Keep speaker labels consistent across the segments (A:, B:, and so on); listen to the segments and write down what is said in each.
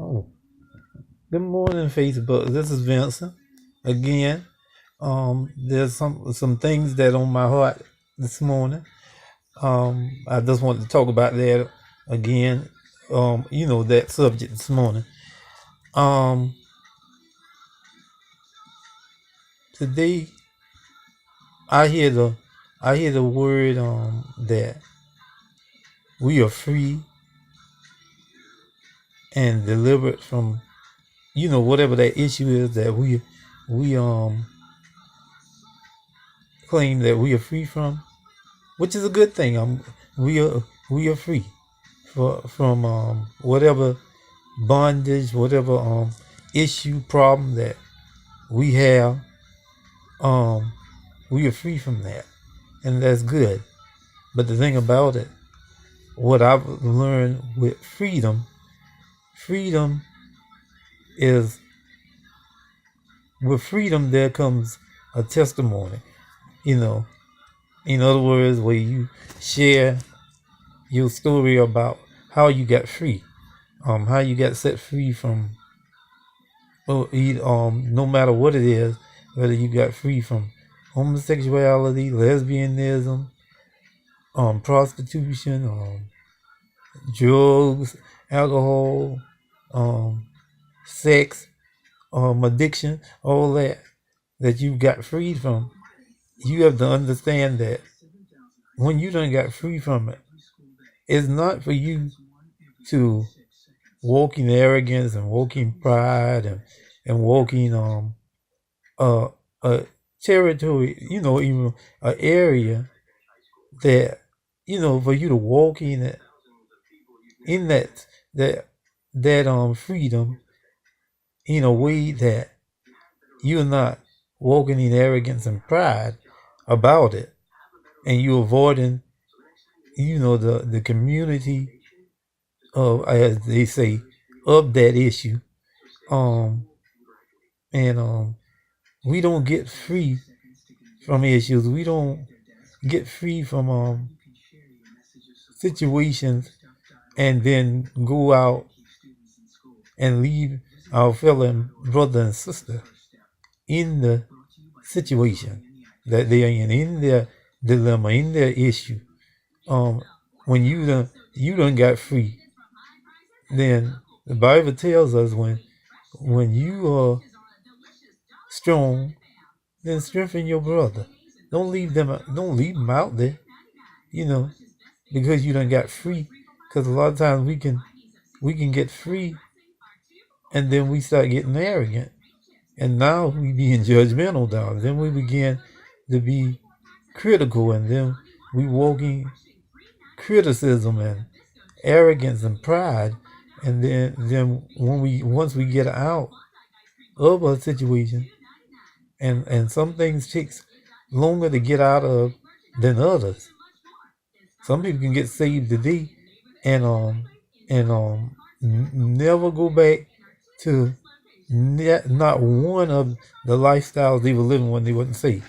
A: Oh, good morning, Facebook. This is Vincent again. There's some things that on my heart this morning. I just wanted to talk about that again. That subject this morning. Um, Today I hear the word that we are free and delivered from whatever that issue is that we claim that we are free from, which is a good thing. We are free from whatever bondage, whatever issue, problem that we have. Um, we are free from that, and that's good. But the thing about it, what I've learned with freedom is with freedom there comes a testimony. In other words, where you share your story about how you got free, how you got set free from, no matter what it is, whether you got free from homosexuality, lesbianism, prostitution, drugs, alcohol, sex, addiction, all that you got freed from. You have to understand that when you done got free from it, it's not for you to walk in arrogance and walk in pride and walk in a territory, even an area that, for you to walk in it, in that freedom in a way that you're not walking in arrogance and pride about it, and you're avoiding, the community of, as they say, of that issue. And we don't get free from issues. We don't get free from situations and then go out and leave our fellow brother and sister in the situation that they are in their dilemma, in their issue. When you done got free, then the Bible tells us when you are strong, then strengthen your brother. Don't leave them out there, because you done got free. Because a lot of times we can get free, and then we start getting arrogant, and now we being judgmental down. Then we begin to be critical, and then we walk in criticism and arrogance and pride. And then once we get out of a situation, and some things takes longer to get out of than others. Some people can get saved today and never go back to not one of the lifestyles they were living when they wasn't saved.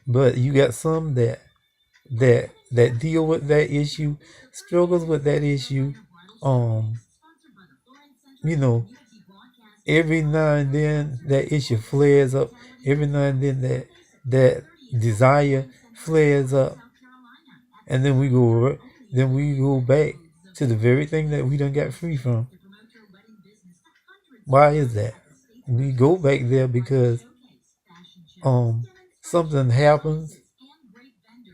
A: But you got some that deal with that issue, struggles with that issue. You know, every now and then that issue flares up. Every now and then that desire flares up, and then we go back to the very thing that we done got free from. Why is that? We go back there because something happens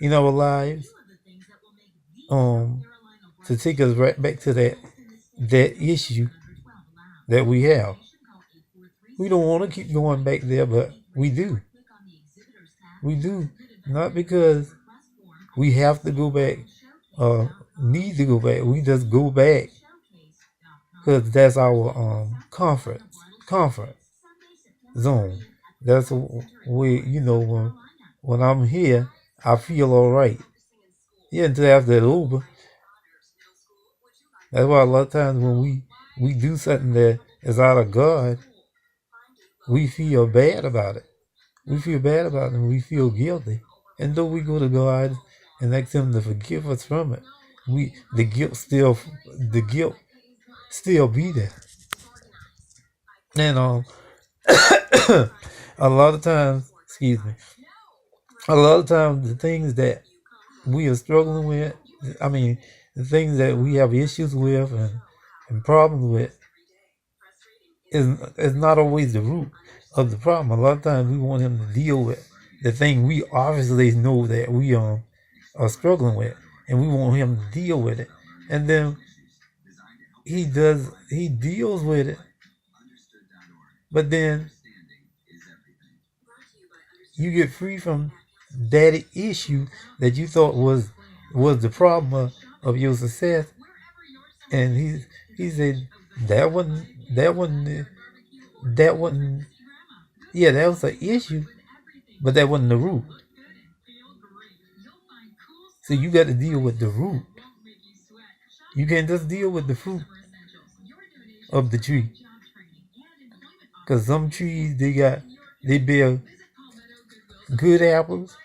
A: in our lives to take us right back to that issue that we have. We don't want to keep going back there, but we do. We do. Not because we have to go back or need to go back. We just go back because that's our comfort zone. That's where, when I'm here, I feel all right. Yeah, until after it's over. That's why a lot of times when we do something that is out of God, we feel bad about it. We feel bad about it and we feel guilty. And though we go to God and ask Him to forgive us from it, the guilt still be there. And a lot of times, excuse me, a lot of times the things that we are struggling with, I mean, the things that we have issues with and problems with is not always the root of the problem. A lot of times we want him to deal with the thing we obviously know that we are struggling with, and we want him to deal with it. And then he deals with it, but then you get free from that issue that you thought was the problem of your success. And he said that wasn't yeah, that was an issue, but that wasn't the root. So you got to deal with the root. You can't just deal with the fruit of the tree, because some trees they bear good apples,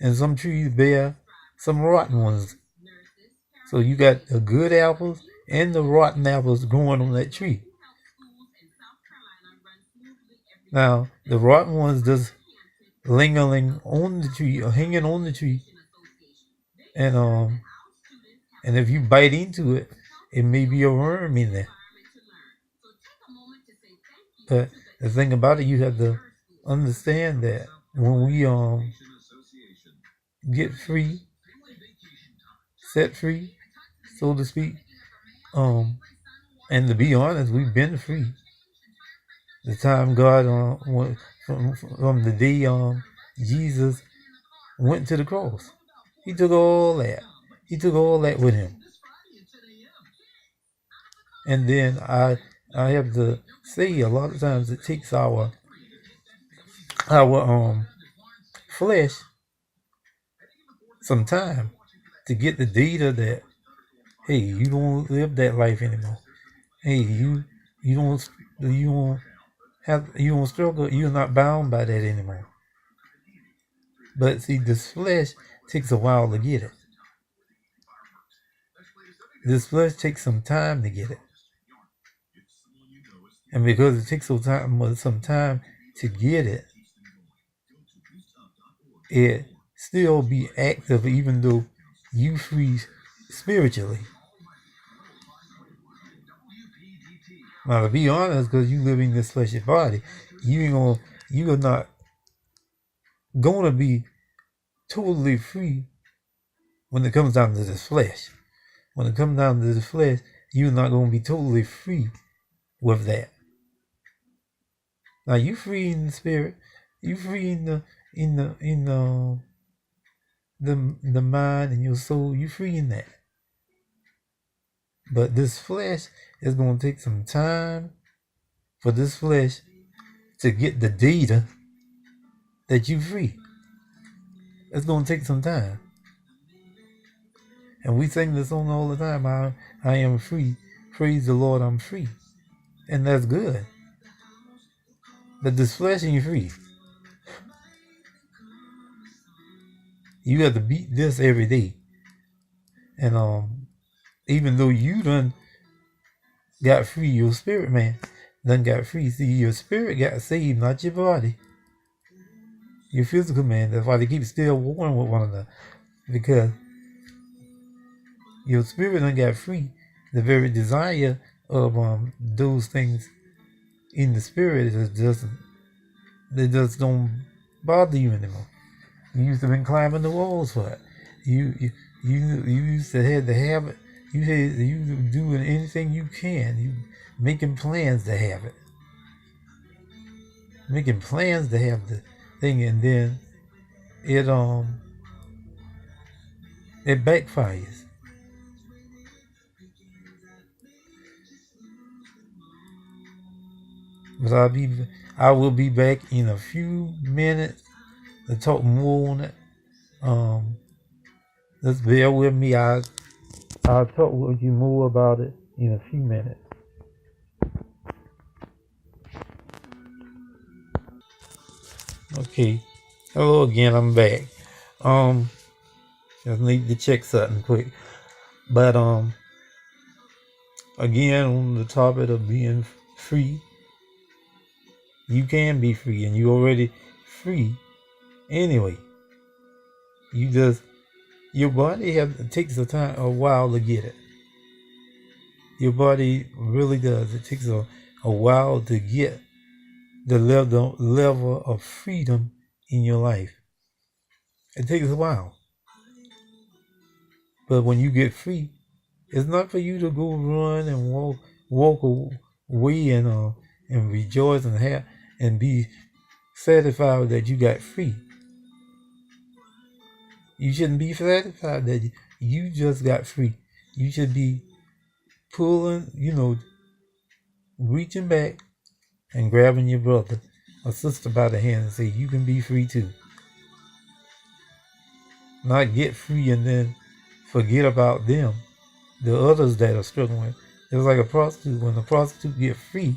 A: and some trees bear some rotten ones. So you got the good apples and the rotten apples growing on that tree. Now the rotten ones just lingering on the tree or hanging on the tree, and if you bite into it, it may be a worm in there. But the thing about it, you have to understand that when we get free, set free, so to speak, and to be honest, we've been free. The time God went from the day Jesus went to the cross, He took all that. He took all that with Him. And then I have to say, a lot of times it takes our flesh some time to get the data that, hey, you don't live that life anymore. Hey, you don't struggle. You're not bound by that anymore. But see, this flesh takes a while to get it. This flesh takes some time to get it. And because it takes some time to get it, it still be active even though you free spiritually. Now, to be honest, because you live in this fleshy body, you're not gonna be totally free when it comes down to this flesh. When it comes down to the flesh, you're not gonna be totally free with that. Now you free in the spirit, you free in the mind and your soul, you free in that. But this flesh is gonna take some time for this flesh to get the data that you free. It's gonna take some time. And we sing this song all the time. I am free. Praise the Lord, I'm free. And that's good. But this flesh ain't free. You have to beat this every day. And even though you done got free, your spirit man done got free. See, your spirit got saved, not your body. Your physical man. That's why they keep still warring with one another. Because your spirit done got free. The very desire of those things in the spirit they just don't bother you anymore. You used to been climbing the walls for it. You used to have the habit. You doing anything you can. You making plans to have it. Making plans to have the thing, and then it backfires. But I will be back in a few minutes to talk more on it. Just bear with me. I'll talk with you more about it in a few minutes. Okay. Hello again, I'm back. Just need to check something quick. But again, on the topic of being free, you can be free, and you already free anyway. Your body takes a while to get it. Your body really does. It takes a while to get the level of freedom in your life. It takes a while. But when you get free, it's not for you to go run and walk away and rejoice and be satisfied that you got free. You shouldn't be satisfied that you just got free. You should be pulling, reaching back and grabbing your brother or sister by the hand and say, you can be free too. Not get free and then forget about them, the others that are struggling. It's like a prostitute. When a prostitute gets free,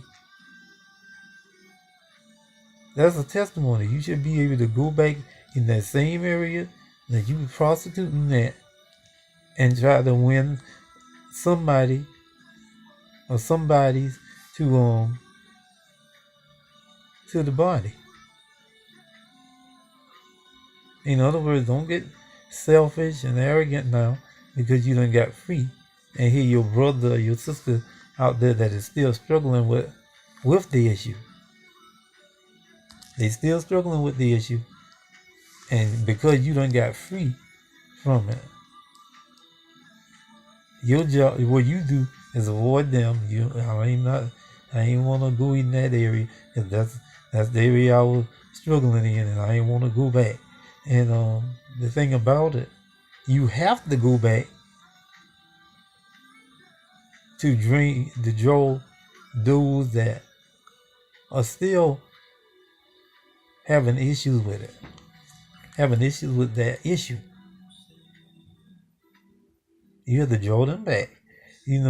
A: that's a testimony. You should be able to go back in that same area that you were prostituting at and try to win somebody or somebody's to the body. In other words, don't get selfish and arrogant now because you done got free, and hear your brother or your sister out there that is still struggling with the issue. They still struggling with the issue, and because you done got free from it, your job, what you do is avoid them. I ain't want to go in that area because that's the area I was struggling in, and I ain't want to go back. And the thing about it, you have to go back to draw those that are still having issues with it, having issues with that issue. You have to draw them back. You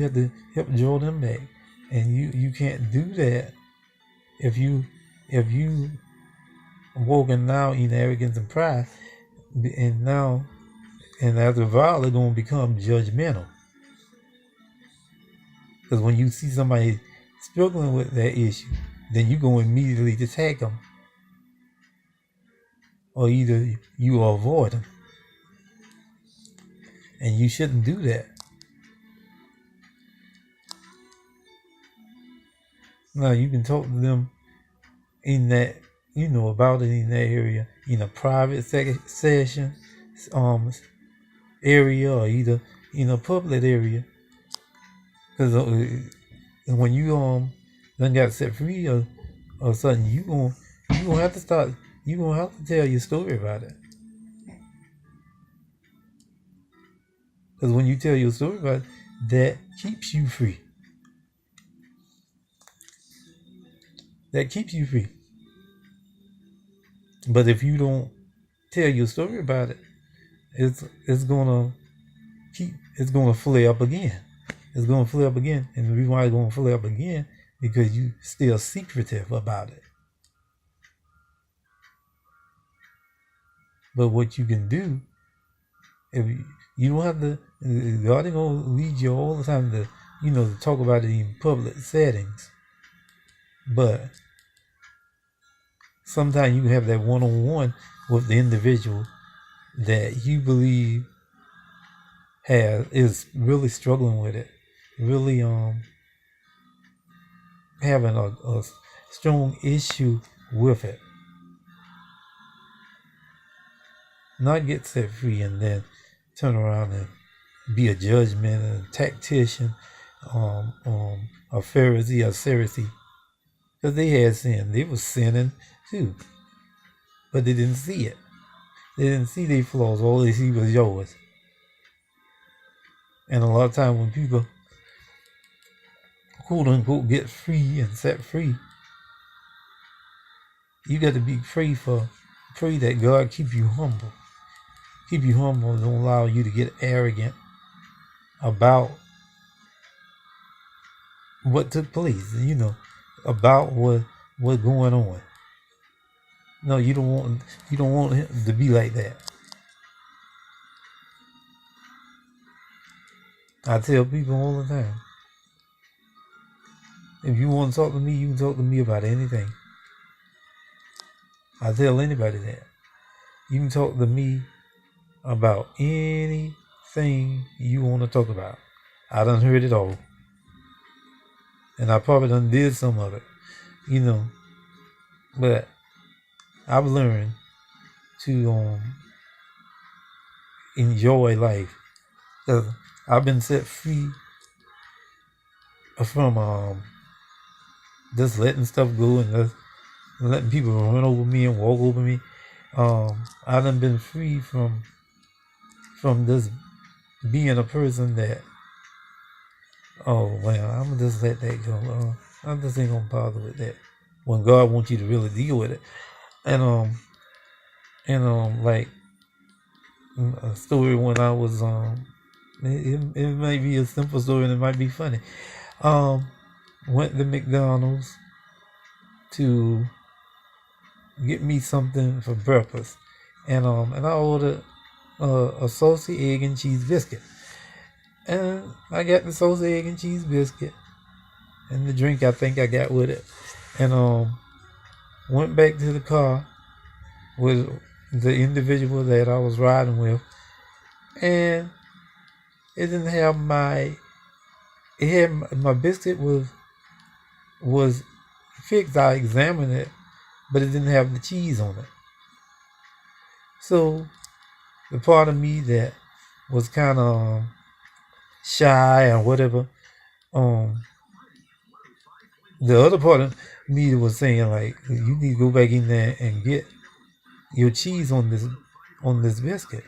A: have to help draw them back, and you can't do that if you walking now in arrogance and pride, and after a while they're going to become judgmental. Because when you see somebody struggling with that issue, then you go immediately to attack them, or either you avoid them, and you shouldn't do that. Now you can talk to them in that, about it in that area, in a private session, area, or either in a public area. Because when you then got set free or something, you gonna have to start. You gonna have to tell your story about it. Because when you tell your story about it, that keeps you free. That keeps you free. But if you don't tell your story about it, it's gonna flare up again. It's gonna flare up again, and the reason why it's gonna flare up again because you still secretive about it. But what you can do, if you don't have to, God ain't gonna lead you all the time to talk about it in public settings. But sometimes you can have that one-on-one with the individual that you believe is really struggling with it, really having a strong issue with it. Not get set free and then turn around and be a judgment and a tactician, a Pharisee, a Pharisee. Because they had sin. They were sinning too. But they didn't see it. They didn't see their flaws. All they see was yours. And a lot of times when people, quote unquote, get free and set free, you got to be pray that God keep you humble. Keep you humble and don't allow you to get arrogant about what took place, about what's going on. No, you don't want him to be like that. I tell people all the time, If you want to talk to me, you can talk to me about anything. I tell anybody that. You can talk to me about anything you want to talk about. I done heard it all. And I probably done did some of it, But I've learned to enjoy life. 'Cause I've been set free from just letting stuff go and just letting people run over me and walk over me. I done been free from just being a person that, oh well, I'm gonna just let that go. I just ain't gonna bother with that. When God wants you to really deal with it, and like a story when I was it might be a simple story and it might be funny. Went to McDonald's to get me something for breakfast, and I ordered a saucy egg and cheese biscuit, and I got the saucy egg and cheese biscuit and the drink I think I got with it, and went back to the car with the individual that I was riding with, and it didn't have my biscuit was fixed. I examined it, but it didn't have the cheese on it. So the part of me that was kind of shy or whatever, the other part of me was saying like, you need to go back in there and get your cheese on this biscuit.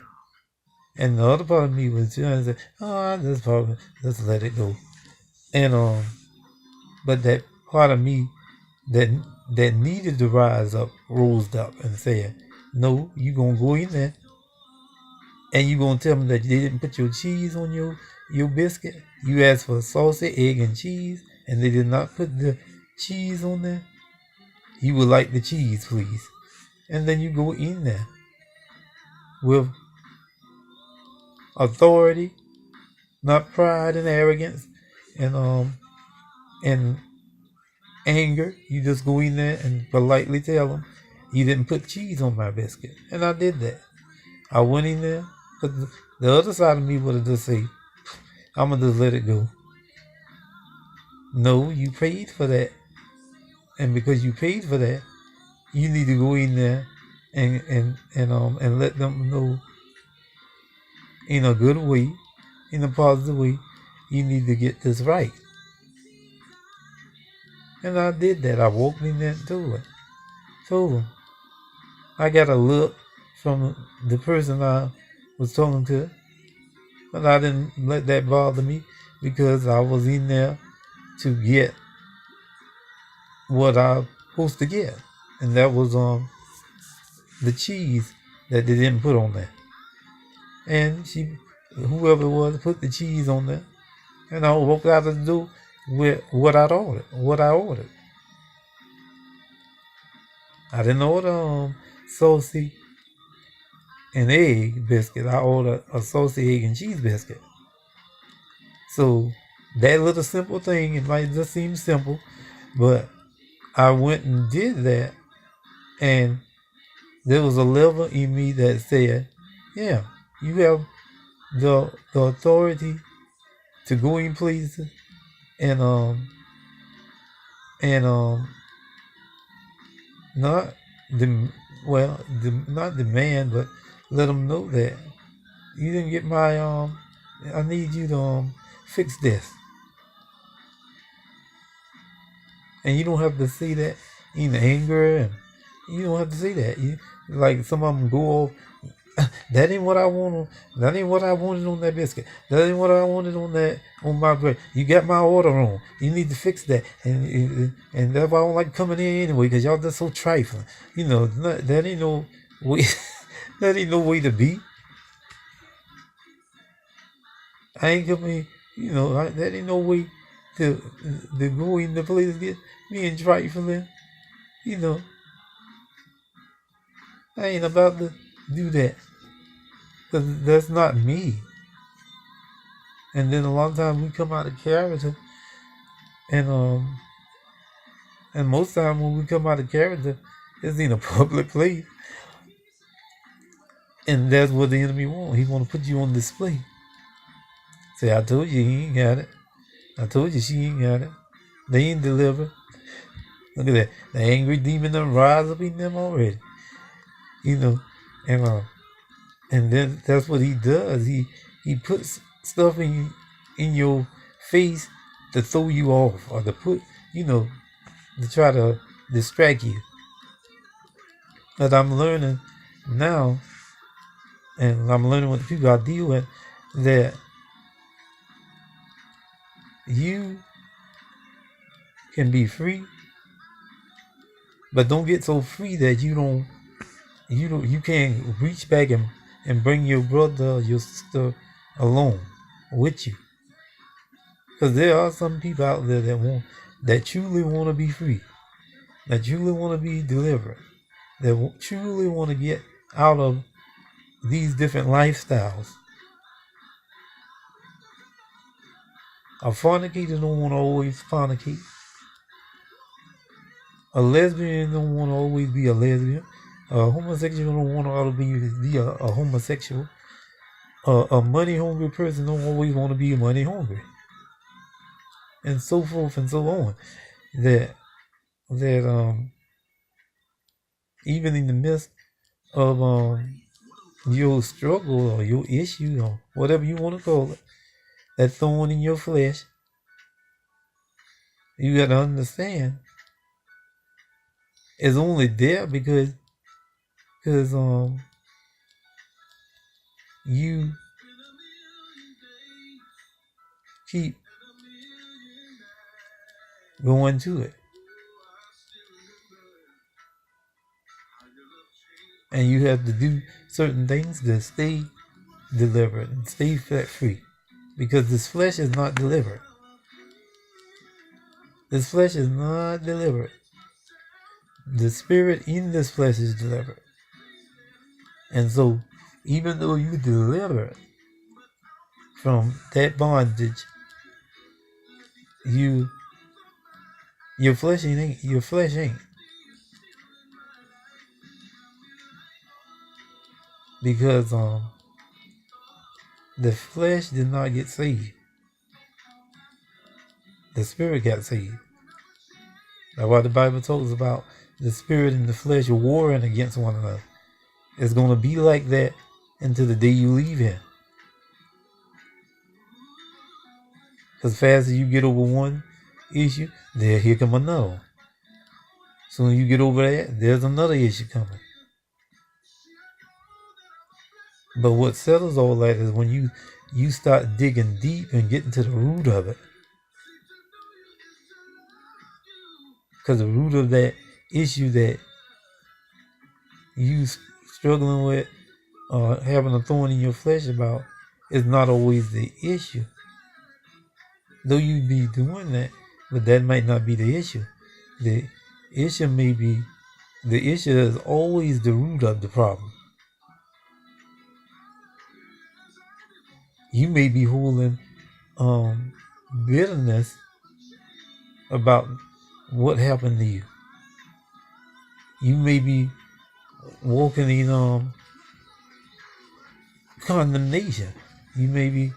A: And the other part of me was trying to say, oh, just let it go. And but that part of me that needed to rise up rose up and said, no, you gonna go in there and you gonna tell them that they didn't put your cheese on your biscuit. You asked for saucy egg and cheese and they did not put the cheese on there. You would like the cheese, please. And then you go in there with authority, not pride and arrogance and anger. You just go in there and politely tell them, you didn't put cheese on my biscuit. And I did that. I went in there, but the other side of me would have just said, I'm going to just let it go. No, you paid for that. And because you paid for that, you need to go in there and let them know in a good way, in a positive way, you need to get this right. And I did that. I walked in there and told them. I got a look from the person I was talking to, but I didn't let that bother me because I was in there to get what I was supposed to get, and that was the cheese that they didn't put on there. And whoever it was, put the cheese on there, and I walked out of the door with what I ordered. I didn't order saucy and egg biscuit. I ordered a saucy egg and cheese biscuit. So that little simple thing, it might just seem simple, but I went and did that, and there was a level in me that said, yeah, you have the authority to go in places and not demand, but let them know that you didn't get my I need you to fix this. And you don't have to say that in anger, and you don't have to say that. Like some of them go off, that ain't what I want. That ain't what I wanted on that biscuit. That ain't what I wanted on my bread. You got my order wrong. You need to fix that. And that's why I don't like coming in anyway, because y'all just so trifling. That ain't no way. That ain't no way to be. I ain't coming. That ain't no way to go in the place get me and trifling. I ain't about to do that. Because that's not me. And then a lot of times we come out of character and And most time when we come out of character, it's in a public place. And that's what the enemy wants. He want to put you on display. Say, I told you he ain't got it. I told you she ain't got it. They ain't delivered. Look at that. The angry demon done rise up in them already. You know, and then that's what he does. He puts stuff in your face to throw you off, or to put, to try to distract you. But I'm learning now, and I'm learning with the people I deal with, that you can be free, but don't get so free that you can't reach back and bring your brother or your sister along with you. Because there are some people out there that truly want to be free, that truly want to be delivered, that truly want to get out of these different lifestyles. A fornicator don't want to always fornicate. A lesbian don't want to always be a lesbian. A homosexual don't want to always be a homosexual. A money hungry person don't always want to be money hungry. And so forth and so on. That even in the midst of your struggle or your issue or whatever you want to call it, that thorn in your flesh, you got to understand it's only there because you keep going to it. And you have to do certain things to stay delivered and stay free. Because this flesh is not delivered. This flesh is not delivered. The spirit in this flesh is delivered. And so, even though you deliver from that bondage, your flesh ain't. Because the flesh did not get saved. The spirit got saved. That's why the Bible talks about the spirit and the flesh warring against one another. It's going to be like that until the day you leave here. Because fast as you get over one issue, here come another one. Soon you get over that, there's another issue coming. But what settles all that is when you start digging deep and getting to the root of it. Because the root of that issue that you struggling with or having a thorn in your flesh about is not always the issue. Though you be doing that, but that might not be the issue. The issue is always the root of the problem. You may be holding bitterness about what happened to you. You may be walking in condemnation. You may be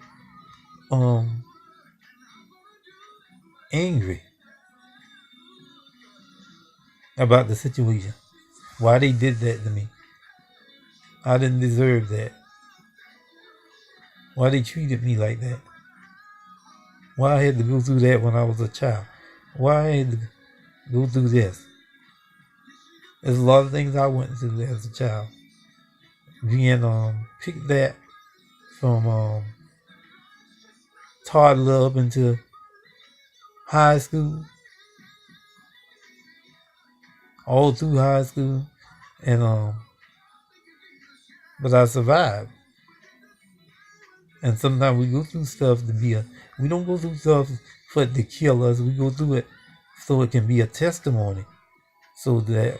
A: angry about the situation. Why they did that to me? I didn't deserve that. Why they treated me like that? Why I had to go through that when I was a child? Why I had to go through this? There's a lot of things I went through as a child. Being picked that from toddler up into high school, all through high school, and but I survived. And sometimes we go through stuff we don't go through stuff for it to kill us. We go through it so it can be a testimony, so that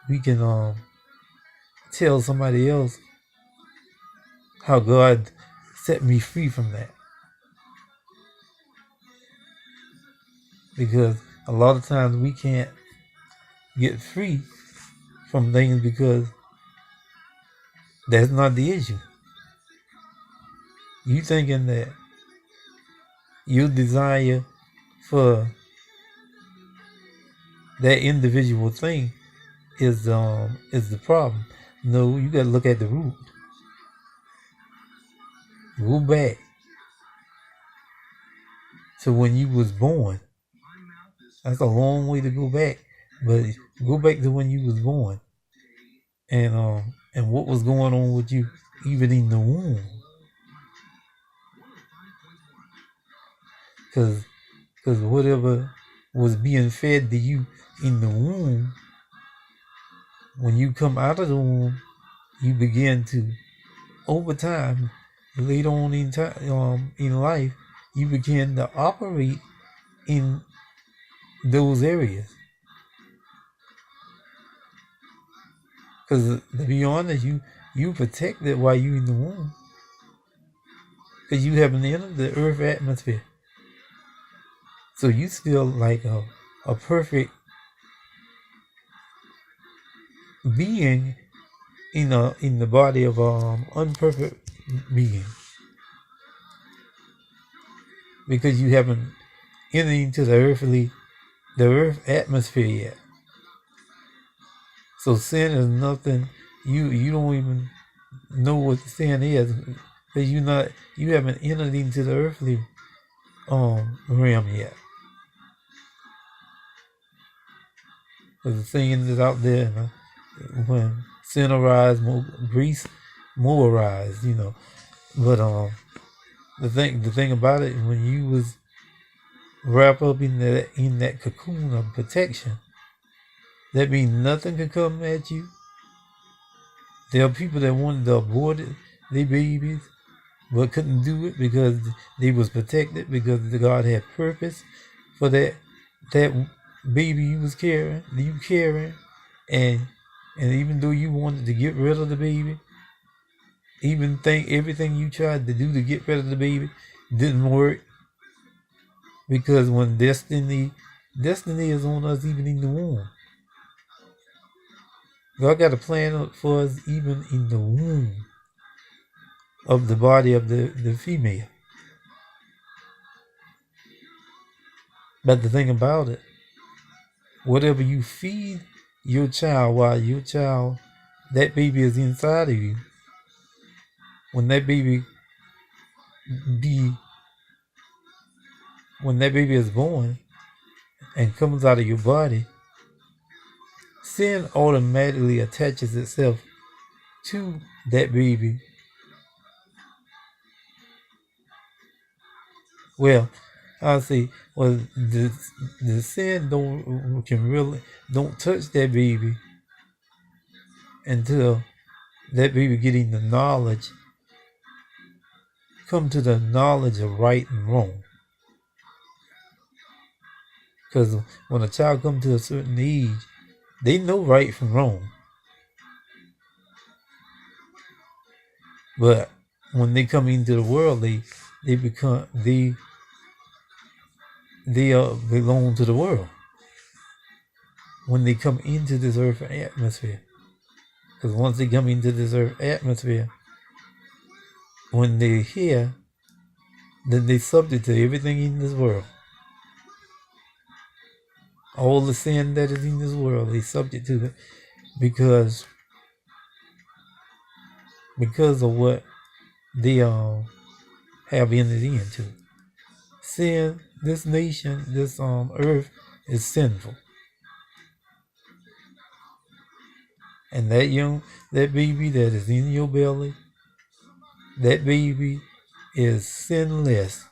A: we can tell somebody else how God set me free from that. Because a lot of times we can't get free from things because that's not the issue. You thinking that your desire for that individual thing is the problem. No, you gotta look at the root. Go back to when you was born. That's a long way to go back, but go back to when you was born, and what was going on with you even in the womb, because whatever was being fed to you in the womb, when you come out of the womb, you begin to, over time, later on in life, you begin to operate in those areas. Because to be honest, you protected while you in the womb, because you haven't entered the earth atmosphere. So you still like a perfect being in the body of unperfect being, because you haven't entered into the earth atmosphere yet. So sin is nothing. You don't even know what sin is, because you haven't entered into the earthly realm yet. Because the thing that's out there, when sin arise, grease more arise, But the thing about it, when you was wrapped up in that cocoon of protection, that means nothing could come at you. There are people that wanted to abort their babies, but couldn't do it because they was protected, because God had purpose for that baby you carrying, and even though you wanted to get rid of the baby, even think everything you tried to do to get rid of the baby didn't work, because when destiny is on us even in the womb. God got a plan for us even in the womb of the body of the female. But the thing about it, whatever you feed your child while that baby is inside of you, when that baby is born and comes out of your body, sin automatically attaches itself to that baby. Well, I'll say, the sin don't touch that baby until that baby getting the knowledge, come to the knowledge of right and wrong. Because when a child comes to a certain age, they know right from wrong. But when they come into the world, they belong to the world. When they come into this earth atmosphere, because once they come into this earth atmosphere, when they're here, then they're subject to everything in this world. All the sin that is in this world, they're subject to it, because of what they have entered into. Sin, this nation, this earth is sinful. And that baby that is in your belly, that baby is sinless.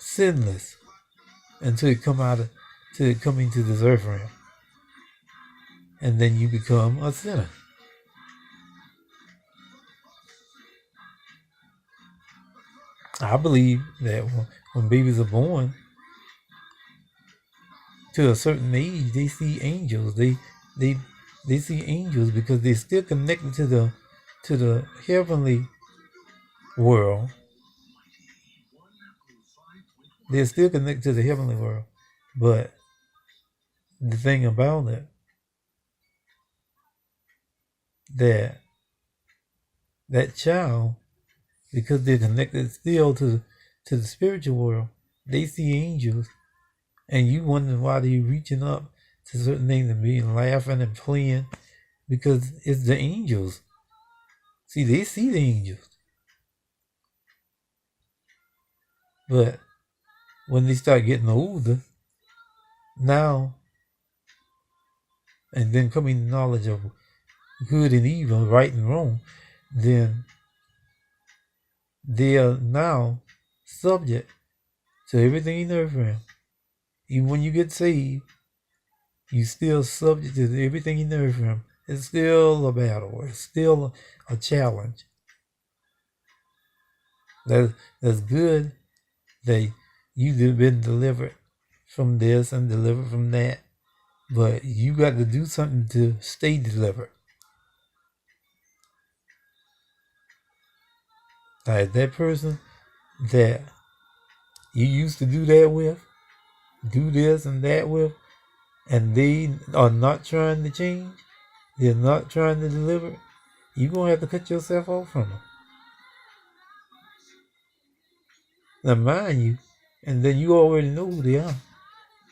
A: Sinless until it come into this earth realm. And then you become a sinner. I believe that when babies are born to a certain age, they see angels. They see angels because they're still connected to the heavenly world. They're still connected to the heavenly world. But the thing about it, that child, because they're connected still to the spiritual world, they see angels, and you wonder why they're reaching up to certain things and being laughing and playing, because it's the angels. See, they see the angels, but when they start getting older, now, and then coming to knowledge of good and evil, right and wrong, then they are now subject to everything in the earth realm. Even when you get saved, you still subject to everything in the earth realm. It's still a battle. It's still a challenge. That's good that you've been delivered from this and delivered from that, but you got to do something to stay delivered. Like that person that you used to do that with, do this and that with, and they are not trying to change, they're not trying to deliver, you're going to have to cut yourself off from them. Now, mind you, and then you already know who they are.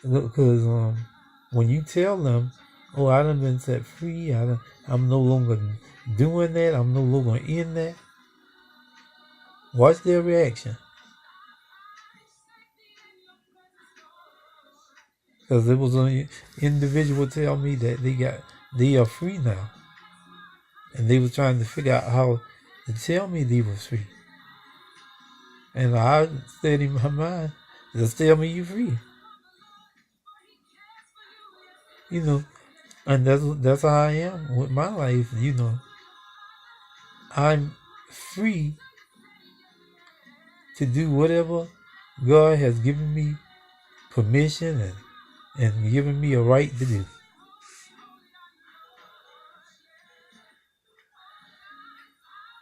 A: Because when you tell them, oh, I done been set free, I'm no longer doing that, I'm no longer in that, watch their reaction. Because there was an individual tell me that they are free now. And they were trying to figure out how to tell me they were free. And I said in my mind, just tell me you're free. You know, and that's how I am with my life, you know. I'm free to do whatever God has given me permission and given me a right to do.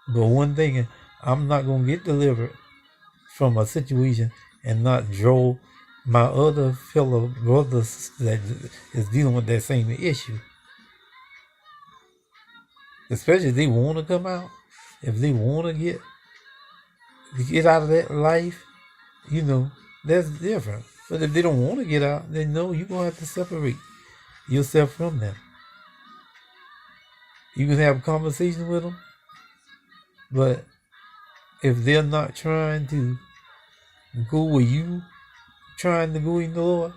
A: But one thing, I'm not going to get delivered from a situation and not draw my other fellow brothers that is dealing with that same issue. Especially if they want to come out, if they want to get out of that life, you know, that's different. But if they don't want to get out, then no, you're going to have to separate yourself from them. You can have conversations with them, but if they're not trying to go where you trying to go in the Lord,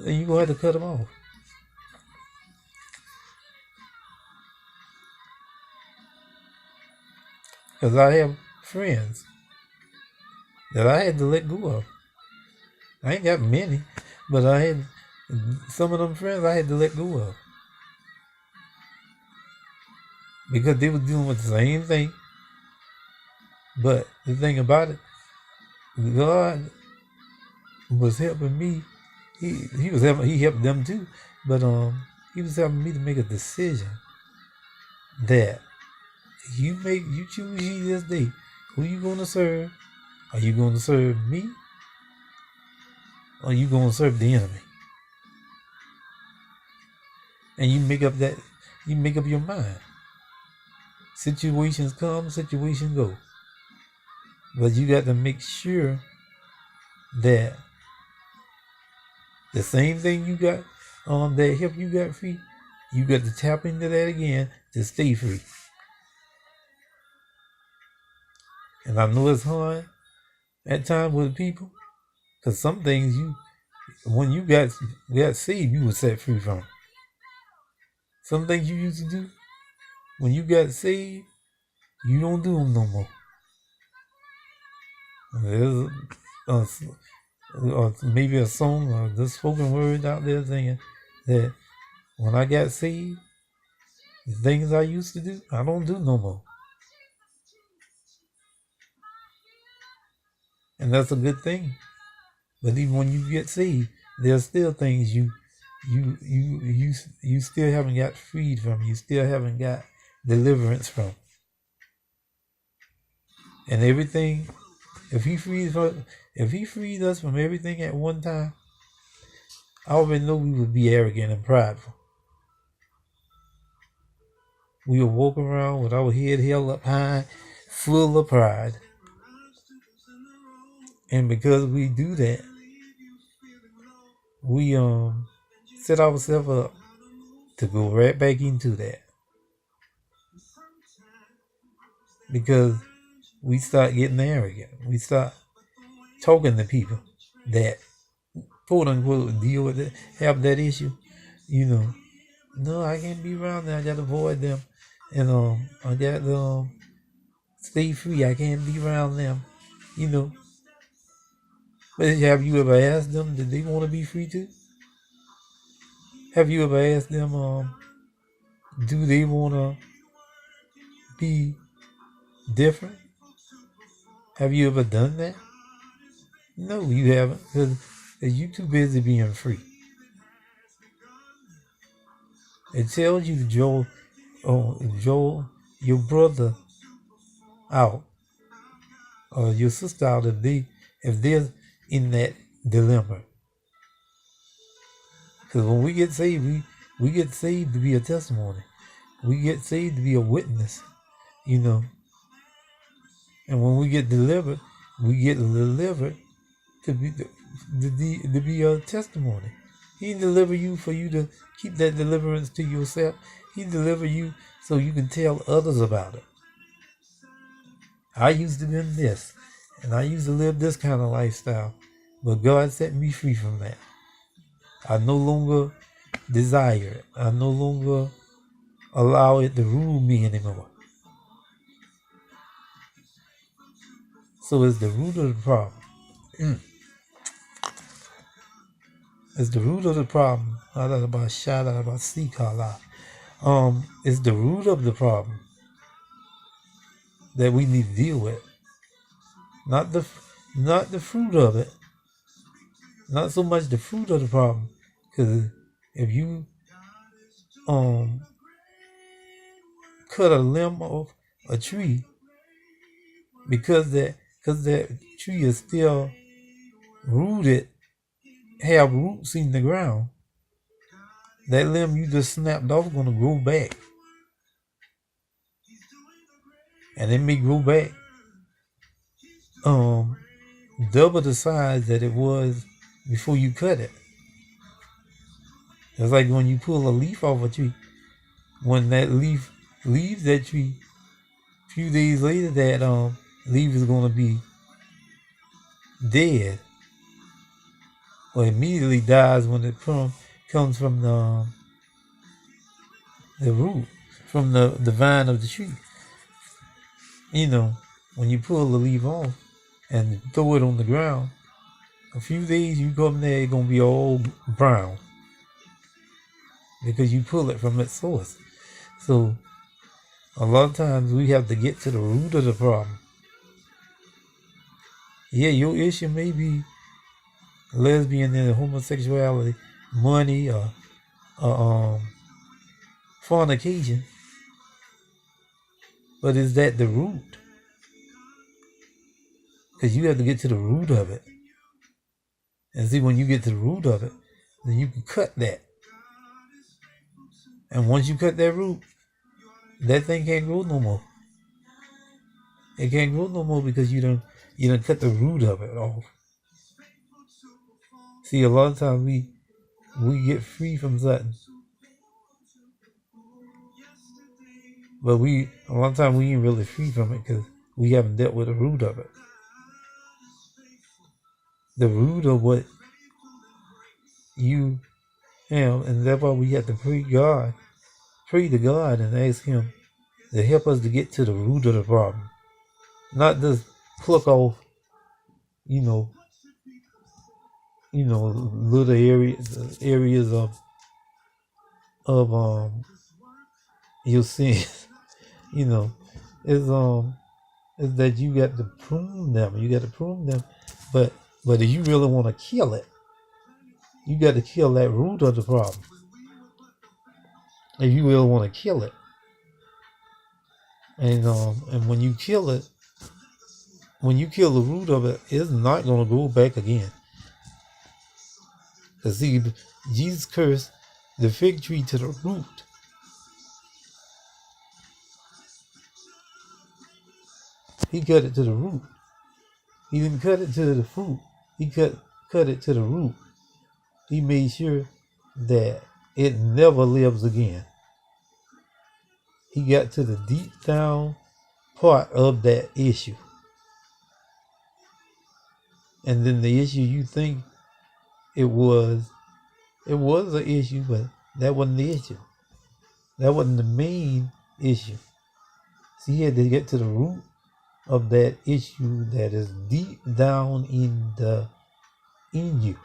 A: then you're going to have to cut them off. Because I have friends that I had to let go of. I ain't got many, but I had some of them friends I had to let go of. Because they were dealing with the same thing. But the thing about it, God was helping me. He was helping. He helped them too. But he was helping me to make a decision that you choose ye this day who you gonna serve. Are you gonna serve me? Or are you gonna serve the enemy? And you make up your mind. Situations come, situations go. But you got to make sure that the same thing you got that helped you got free, you got to tap into that again to stay free. And I know it's hard at times with people, because some things when you got saved, you were set free from. Some things you used to do, when you got saved, you don't do them no more. There's maybe a song or the spoken word out there saying that when I got saved, the things I used to do, I don't do no more. And that's a good thing. But even when you get saved, there's still things you still haven't got freed from. You still haven't got deliverance from. And everything, if he freed us from everything at one time, I already know we would be arrogant and prideful. We would walk around with our head held up high, full of pride. And because we do that, we set ourselves up to go right back into that. Because we start getting arrogant. We start talking to people that quote unquote deal with it, have that issue. No, I can't be around them. I gotta avoid them. And I gotta stay free. I can't be around them. But have you ever asked them, did they want to be free too? Have you ever asked them, do they want to be different? Have you ever done that? No, you haven't, because you're too busy being free. It tells you to Joel, your brother out, or your sister out if they're in that dilemma. Because when we get saved, we get saved to be a testimony. We get saved to be a witness, And when we get delivered, to be a testimony. He didn't deliver you for you to keep that deliverance to yourself. He delivered you so you can tell others about it. I used to be in this, and I used to live this kind of lifestyle, but God set me free from that. I no longer desire it. I no longer allow it to rule me anymore. So it's the root of the problem. It's the root of the problem. It's the root of the problem that we need to deal with. Not the fruit of it. Not so much the fruit of the problem. Because if you cut a limb off a tree, because that tree is still rooted, have roots in the ground, that limb you just snapped off is going to grow back. And it may grow back double the size that it was before you cut it. It's like when you pull a leaf off a tree. When that leaf leaves that tree, a few days later that leaf is going to be dead. Or immediately dies when it comes from the root, from the vine of the tree. When you pull the leaf off and throw it on the ground, a few days you come there, it's going to be all brown. Because you pull it from its source. So, a lot of times we have to get to the root of the problem. Yeah, your issue may be lesbian and homosexuality, money, or fornication. But is that the root? Because you have to get to the root of it. And see, when you get to the root of it, then you can cut that. And once you cut that root, that thing can't grow no more. It can't grow no more because you done cut the root of it off. See, a lot of times we get free from something. But a lot of times we ain't really free from it because we haven't dealt with the root of it. The root of what you have, and that's why we have to pray to God and ask Him to help us to get to the root of the problem. Not just pluck off, little areas of your sins. Is that you got to prune them. You got to prune them, but if you really want to kill it, you got to kill that root of the problem. If you really want to kill it, and when you kill it, when you kill the root of it, it's not going to grow back again. Because see, Jesus cursed the fig tree to the root. He cut it to the root. He didn't cut it to the fruit. He cut it to the root. He made sure that it never lives again. He got to the deep down part of that issue. And then the issue you think it was an issue, but that wasn't the issue. That wasn't the main issue. So he had to get to the root of that issue that is deep down in you.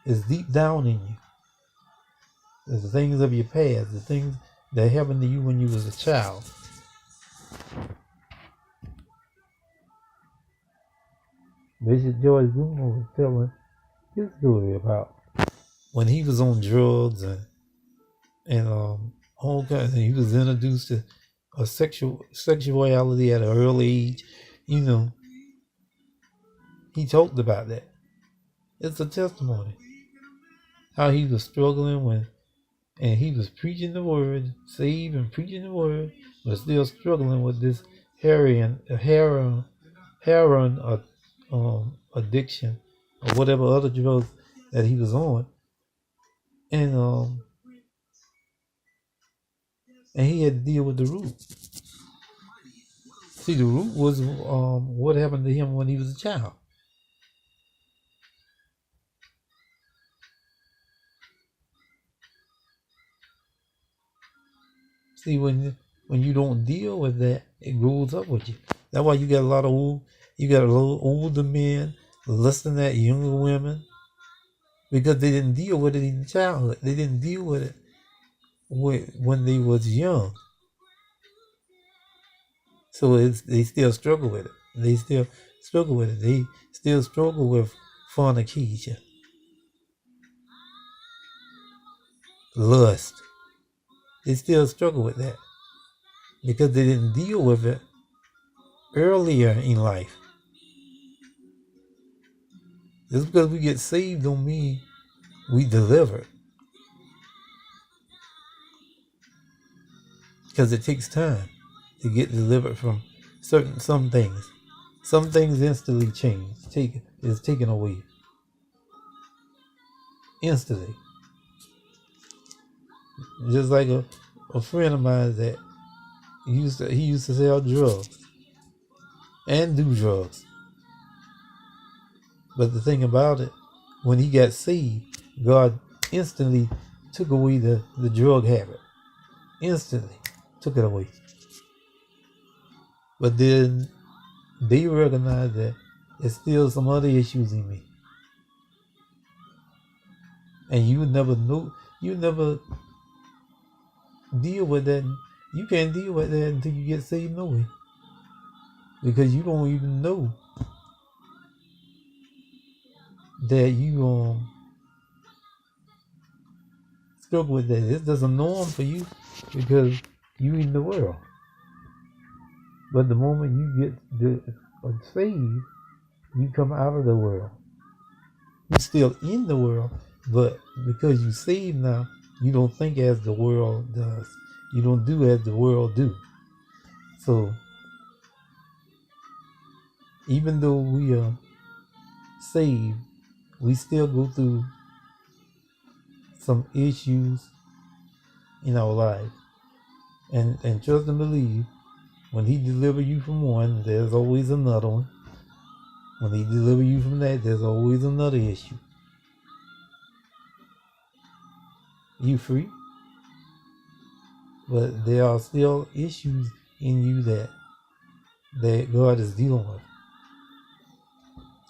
A: It's deep down in you. It's the things of your past, the things that happened to you when you was a child. Bishop George Bruno was telling his story about when he was on drugs and all kinds. He was introduced to a sexuality at an early age. You know, he talked about that. It's a testimony how he was struggling and he was preaching the word, saved and preaching the word, but still struggling with this heroin addiction or whatever other drugs that he was on, and he had to deal with the root. See, the root was what happened to him when he was a child. See, when you don't deal with that, it grows up with you. That's why you got a little older men listening at younger women, because they didn't deal with it in childhood. They didn't deal with it when they was young. So they still struggle with it. They still struggle with it. They still struggle with fornication, lust. They still struggle with that because they didn't deal with it earlier in life. Just because we get saved don't mean we deliver. Because it takes time to get delivered from some things. Some things instantly change. Is taken away. Instantly. Just like a friend of mine that he used to sell drugs and do drugs. But the thing about it, when he got saved, God instantly took away the drug habit. Instantly took it away. But then they recognized that there's still some other issues in me. And you never deal with that. You can't deal with that until you get saved no way. Because you don't even know that you struggle with that. It's just a norm for you because you in the world. But the moment you get saved, you come out of the world. You're still in the world, but because you're saved now, you don't think as the world does. You don't do as the world do. So, even though we are saved, we still go through some issues in our life. And trust and believe, when he delivers you from one, there's always another one. When he delivers you from that, there's always another issue. You free, but there are still issues in you that God is dealing with.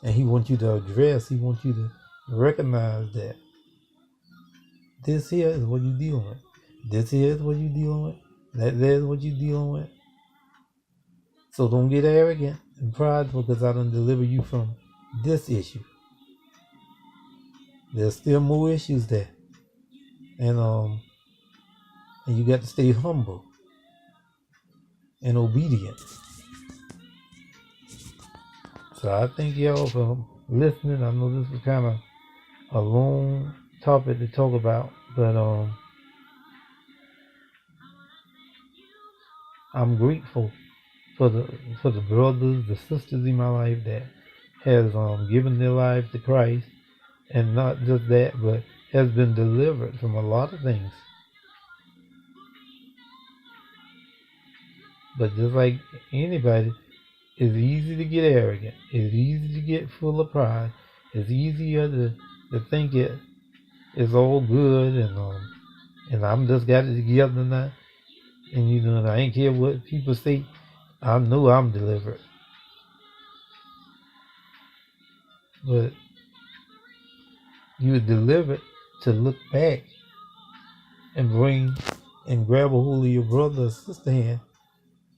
A: And he wants you to address, he wants you to recognize that this here is what you're dealing with. This here is what you're dealing with. That there is what you're dealing with. So don't get arrogant and prideful because I done deliver you from this issue. There's still more issues there. And you got to stay humble and obedient. So I thank y'all for listening. I know this was kind of a long topic to talk about, but I'm grateful for the brothers, the sisters in my life that has given their lives to Christ, and not just that, but has been delivered from a lot of things. But just like anybody, it's easy to get arrogant. It's easy to get full of pride. It's easier to think it's all good and I'm just got it together now. And and I ain't care what people say. I know I'm delivered. But you were delivered to look back and grab a hold of your brother or sister hand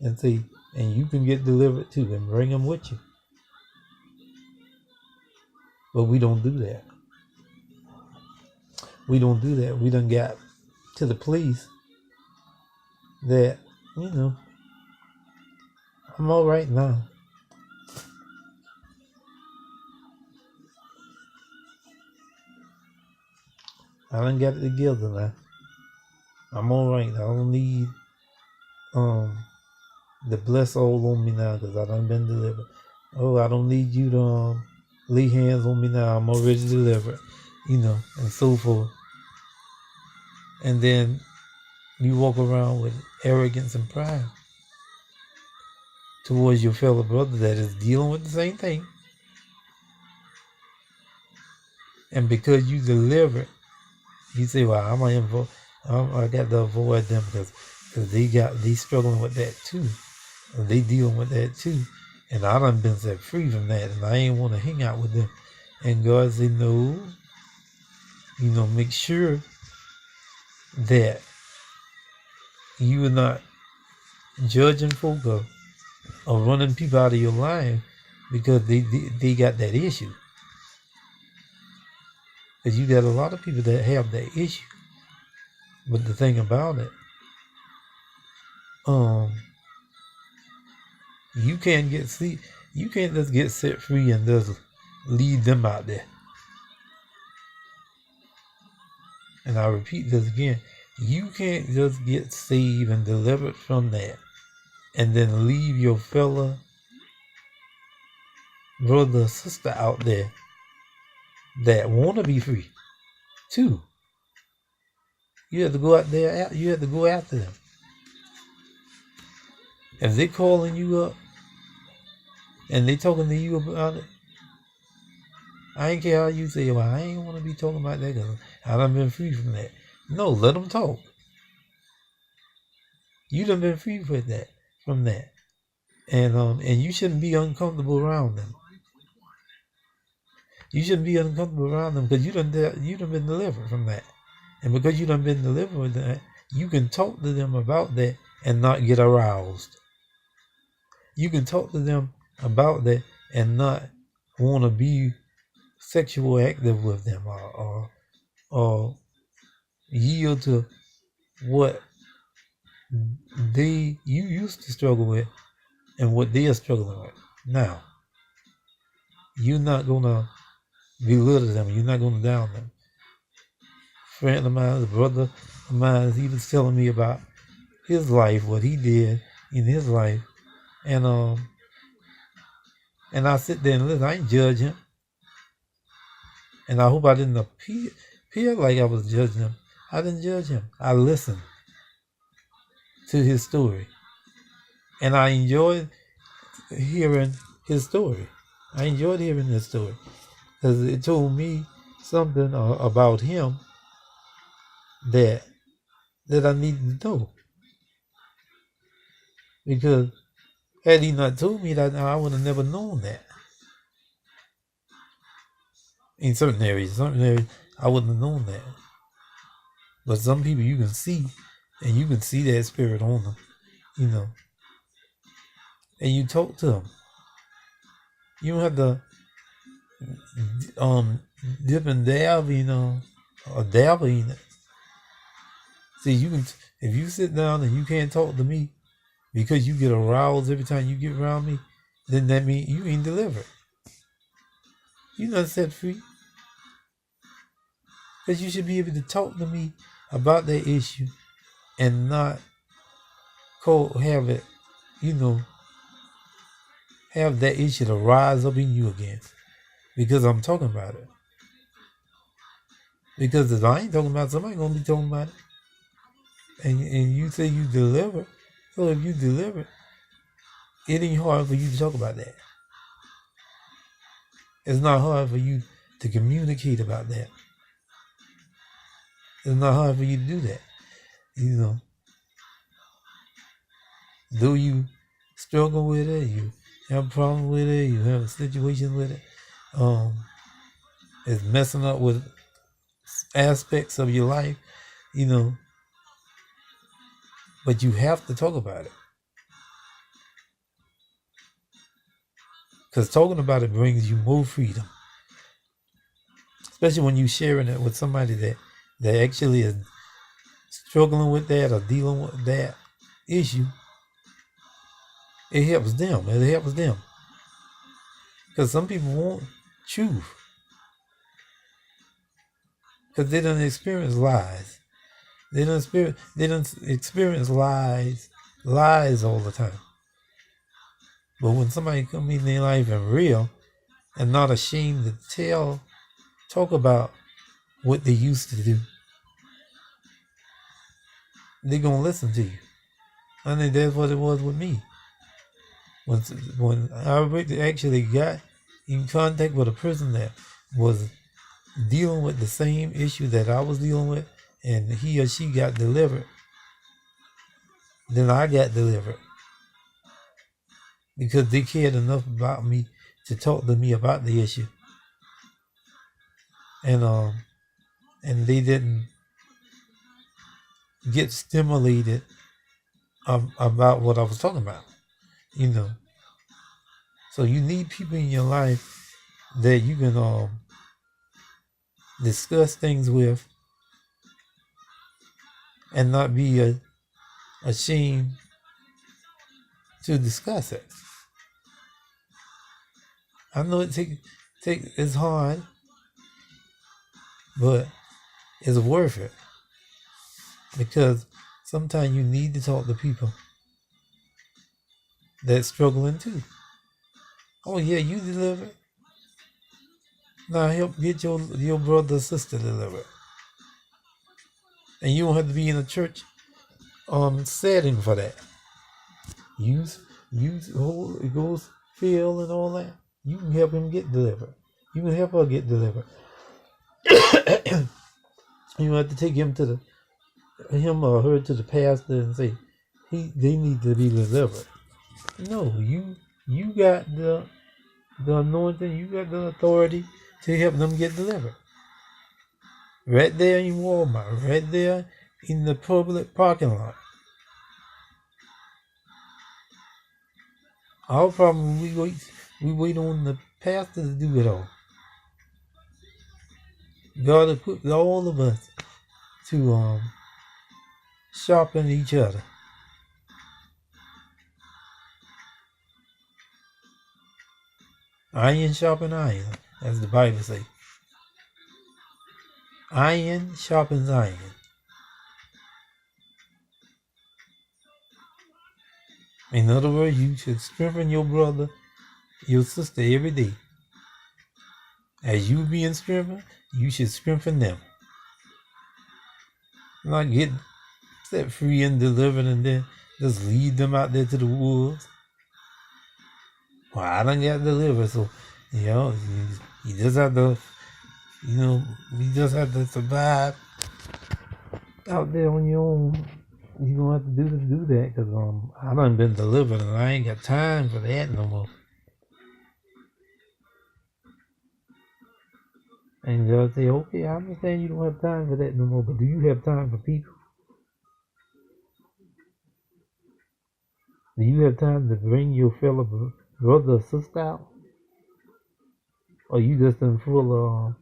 A: and say, and you can get delivered too, and bring them with you. But we don't do that. We don't do that. We done got to the place that, I'm all right now. I done got it together now. I'm all right. I don't need the bless all on me now because I done been delivered. Oh, I don't need you to lay hands on me now. I'm already delivered, and so forth. And then you walk around with arrogance and pride towards your fellow brother that is dealing with the same thing. And because you delivered, you say, well, I got to avoid them because they struggling with that too. And they dealing with that too. And I done been set free from that, and I ain't want to hang out with them. And God said, no, make sure that you are not judging folk or running people out of your life because they got that issue. Because you got a lot of people that have that issue. But the thing about it, you can't just get set free and just leave them out there. And I repeat this again, you can't just get saved and delivered from that and then leave your fellow brother or sister out there that want to be free too. You have to go out there, you have to go after them. If they calling you up and they talking to you about it, I ain't care how you say, well, I ain't want to be talking about that because I done been free from that. No, let them talk. You done been free from that. And you shouldn't be uncomfortable around them. You shouldn't be uncomfortable around them because you done been delivered from that. And because you done been delivered with that, you can talk to them about that and not get aroused. You can talk to them about that and not want to be sexual active with them or yield to what you used to struggle with and what they are struggling with now. You're not gonna belittle them. You're not gonna down them. A friend of mine, a brother of mine, he was telling me about his life, what he did in his life, and I sit there and listen. I ain't judge him, and I hope I didn't appear like I was judging him. I didn't judge him. I listened to his story, and I enjoyed hearing his story. I enjoyed hearing his story because it told me something about him that I needed to know. Because had he not told me that, I would have never known that. In certain areas, I wouldn't have known that. But some people you can see, and you can see that spirit on them, and you talk to them. You don't have to dip and dab, or dabble in it. See, you can, if you sit down and you can't talk to me because you get aroused every time you get around me, then that means you ain't delivered. You're not set free. Because you should be able to talk to me about that issue and not have it, have that issue to rise up in you again. Because I'm talking about it. Because if I ain't talking about it, somebody gonna be talking about it. And you say you deliver. So if you deliver, it ain't hard for you to talk about that. It's not hard for you to communicate about that. It's not hard for you to do that. Do you struggle with it, you have a problem with it, you have a situation with it, it's messing up with aspects of your life, but you have to talk about it. Because talking about it brings you more freedom. Especially when you're sharing it with somebody that actually is struggling with that or dealing with that issue. It helps them. Because some people want truth. Because they don't experience lies. They don't experience lies all the time. But when somebody comes in their life and real and not ashamed to talk about what they used to do, they're going to listen to you. I think that's what it was with me. When I actually got in contact with a person that was dealing with the same issue that I was dealing with, and he or she got delivered, then I got delivered. Because they cared enough about me to talk to me about the issue. And they didn't get stimulated about what I was talking about. So you need people in your life that you can discuss things with and not be ashamed to discuss it. I know it's hard, but it's worth it. Because sometimes you need to talk to people that's struggling too. Oh yeah, you delivered. Now help get your brother or sister delivered. And you don't have to be in a church setting for that. Use Holy Ghost feel and all that. You can help him get delivered. You can help her get delivered. You have to take him or her to the pastor and say, they need to be delivered. No, you got the anointing, you got the authority to help them get delivered. Right there in Walmart, right there in the public parking lot. Our problem, we wait on the pastor to do it all. God has put all of us to sharpen each other. Iron sharpen iron, as the Bible says. Iron sharpens iron. In other words, you should strengthen your brother, your sister every day. As you being strengthened, you should strengthen them. Not get set free and delivered and then just lead them out there to the woods. Well, I done got delivered, so you just have to, you just have to survive out there on your own. You don't have to do that because I done been delivered and I ain't got time for that no more. And God say, okay, I understand you don't have time for that no more, but do you have time for people? Do you have time to bring your fellow brother or sister out? Or you just in full of,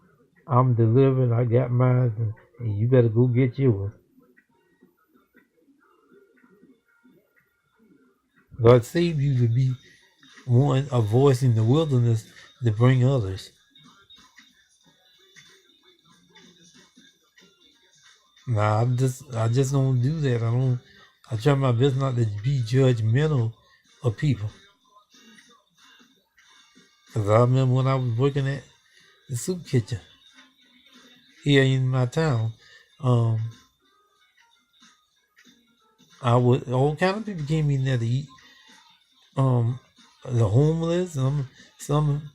A: I'm delivered, I got mine, and you better go get yours? God saved you to be a voice in the wilderness to bring others. Nah, I just don't do that. I try my best not to be judgmental of people. Cause I remember when I was working at the soup kitchen here in my town, um, I would all kind of people came in there to eat. Um, the homeless, some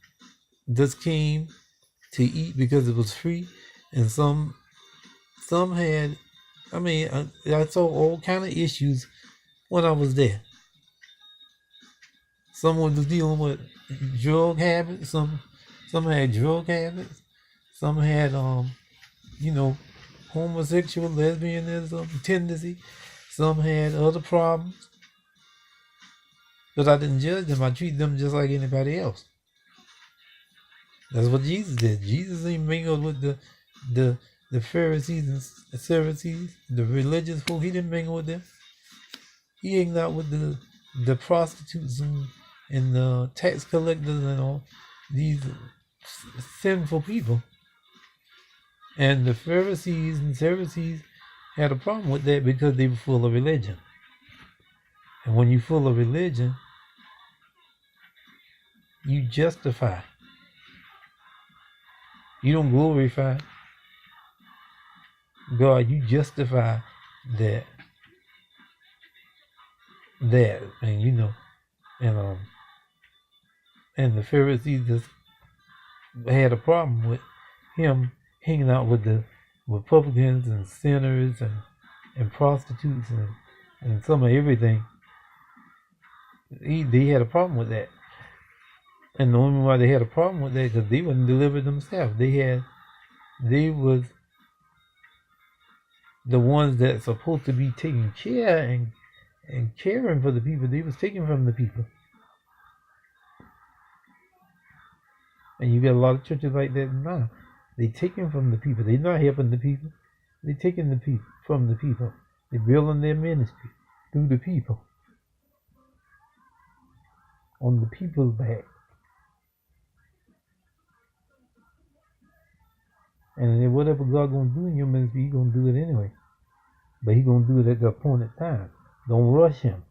A: just came to eat because it was free, and some had. I mean, I saw all kind of issues when I was there. Someone was dealing with drug habits. Some had drug habits. Some had you know, homosexual, lesbianism tendency. Some had other problems. But I didn't judge them. I treat them just like anybody else. That's what Jesus did. Jesus ain't mingled with the the Pharisees and Sadducees, the religious folk. He didn't mingle with them. He hanged out with the prostitutes and the tax collectors and all these sinful people. And the Pharisees and Sadducees had a problem with that because they were full of religion. And when you're full of religion, you justify. You don't glorify God. You justify that, and you know, and the Pharisees just had a problem with him hanging out with the Republicans and sinners and prostitutes and some of everything. They had a problem with that. And the only reason why they had a problem with that because they wouldn't deliver themselves. They was the ones that's supposed to be taking care and caring for the people. They was taking from the people. And you got a lot of churches like that now. They taking from the people. They're not helping the people. They taking the people from the people. They're building their ministry through the people. On the people's back. And then whatever God gonna do in your ministry, He gonna do it anyway. But He gonna do it at the appointed time. Don't rush Him.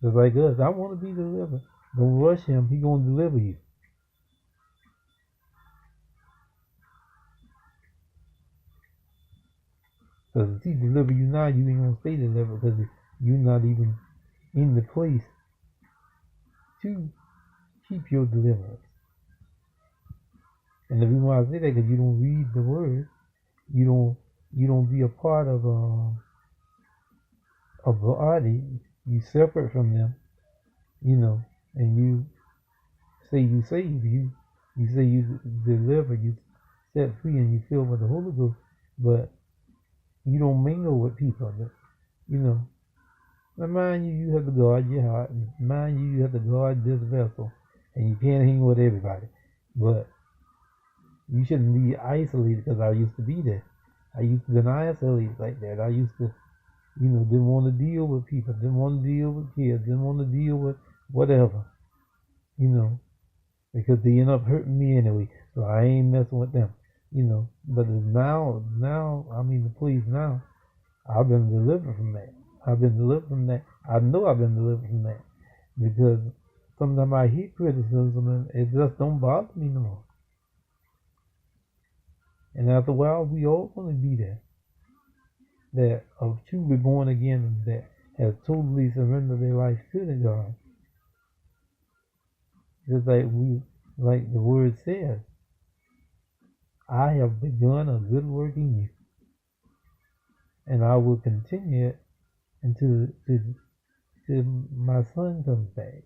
A: Just like us, I want to be delivered. Don't rush Him. He gonna deliver you. Because if He deliver you now, you ain't gonna stay delivered because you're not even in the place to keep your deliverance. And the reason why I say that because you don't read the Word, you don't be a part of a body. You separate from them, you know, and you say you save, you say you deliver, you set free, and you fill with the Holy Ghost, but you don't mingle with people. You know, now mind you, you have to guard your heart. Mind you, you have to guard this vessel, and you can't hang with everybody. But you shouldn't be isolated because I used to be there. I used to be isolated like that. I used to, you know, didn't want to deal with people, didn't want to deal with kids, didn't want to deal with whatever, you know, because they end up hurting me anyway. So I ain't messing with them, you know. But now, I'm in the place now. I've been delivered from that. I've been delivered from that. I know I've been delivered from that because sometimes I hear criticism and it just don't bother me no more. And after a while, we all going to be there. That are truly born again and that have totally surrendered their life to the God. Just like the word says, I have begun a good work in you, and I will continue it until my son comes back.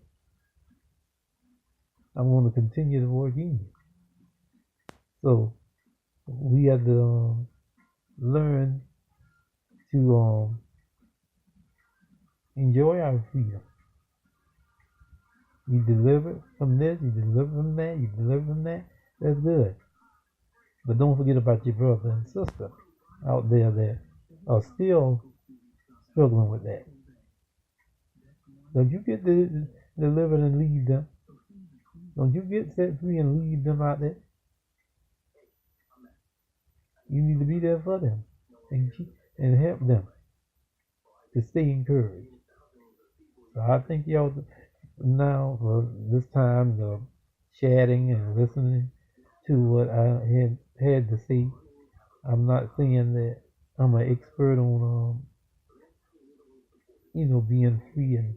A: I want to continue to work in you. So we have to learn to enjoy our freedom. You deliver from this, you deliver from that, you deliver from that. That's good. But don't forget about your brother and sister out there that are still struggling with that. Don't you get delivered and leave them. Don't you get set free and leave them out there. You need to be there for them and help them to stay encouraged. So I think y'all now for this time the chatting and listening to what I had to say. I'm not saying that I'm an expert on being free and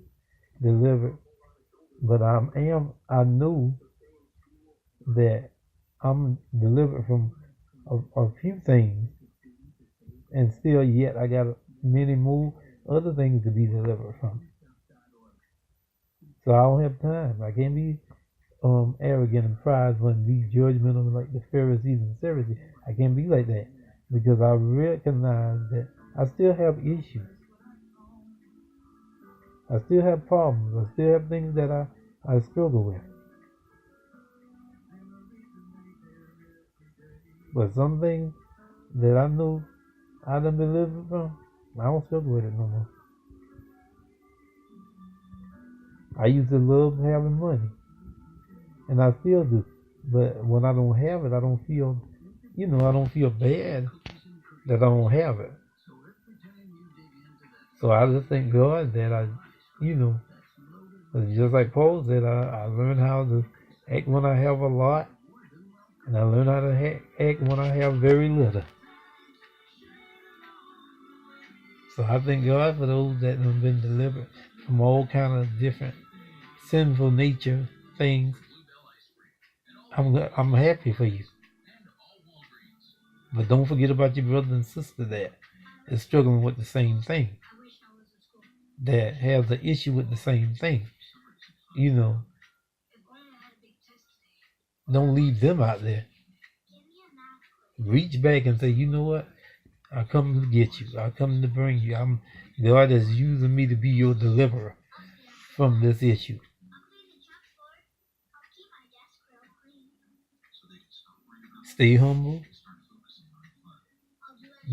A: delivered, but I know that I'm delivered from a few things, and still yet I got many more other things to be delivered from. So I don't have time. I can't be arrogant and prideful and be judgmental like the Pharisees and Sadducees. I can't be like that because I recognize that I still have issues. I still have problems. I still have things that I struggle with. But some things that I know I done been living from, I don't struggle with it no more. I used to love having money, and I still do. But when I don't have it, I don't feel bad that I don't have it. So I just thank God that just like Paul said, I learned how to act when I have a lot, and I learned how to act when I have very little. So I thank God for those that have been delivered from all kind of different sinful nature things. I'm happy for you. But don't forget about your brother and sister that is struggling with the same thing, that have the issue with the same thing. Don't leave them out there. Reach back and say, you know what? I come to get you. I come to bring you. God is using me to be your deliverer from this issue. Stay humble.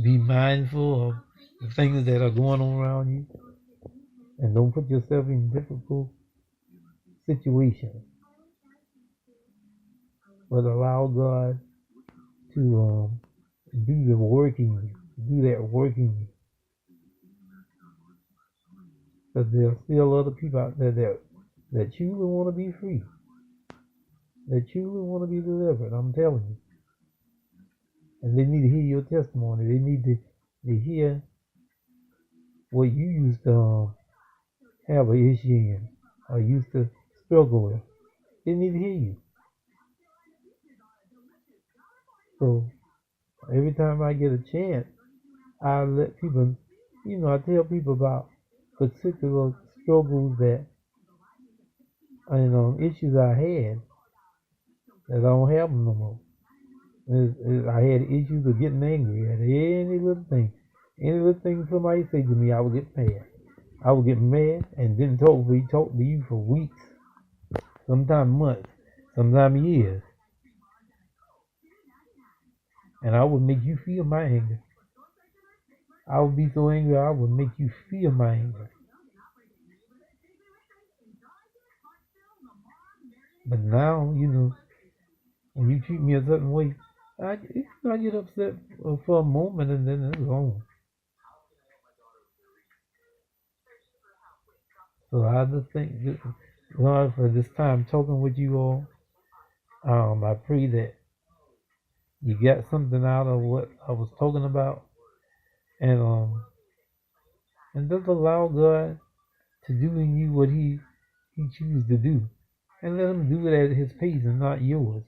A: Be mindful of the things that are going on around you. And don't put yourself in difficult situations. But allow God to do the work in you. Do that work in you. Because there are still other people out there that truly want to be free. That truly want to be delivered. I'm telling you. And they need to hear your testimony. They need to hear what you used to have an issue in or used to struggle with. They need to hear you. So every time I get a chance, I let people, I tell people about particular struggles that, issues I had that I don't have them no more. I had issues of getting angry at any little thing. Any little thing somebody say to me, I would get mad. I would get mad and then talk to you for weeks, sometimes months, sometimes years. And I would make you feel my anger. I would be so angry, I would make you feel my anger. But now, when you treat me a certain way, I get upset for a moment and then it's gone. So I just thank God for this time talking with you all. I pray that you got something out of what I was talking about, and just allow God to do in you what He chooses to do, and let Him do it at His pace and not yours.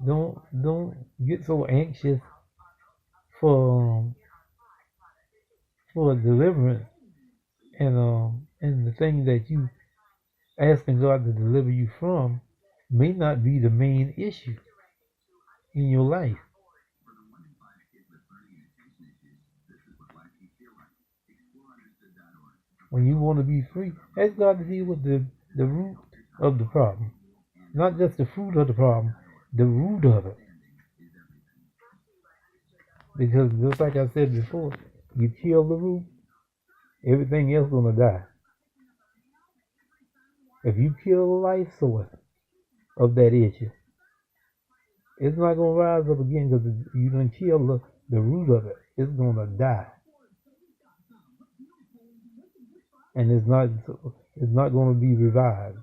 A: Don't get so anxious for deliverance and the thing that you asking God to deliver you from may not be the main issue in your life. When you want to be free, ask God to deal with the root of the problem. Not just the fruit of the problem, the root of it. Because just like I said before, you kill the root, everything else is going to die. If you kill the life source of that issue, it's not going to rise up again because you done kill the root of it is gonna die, and it's not gonna be revived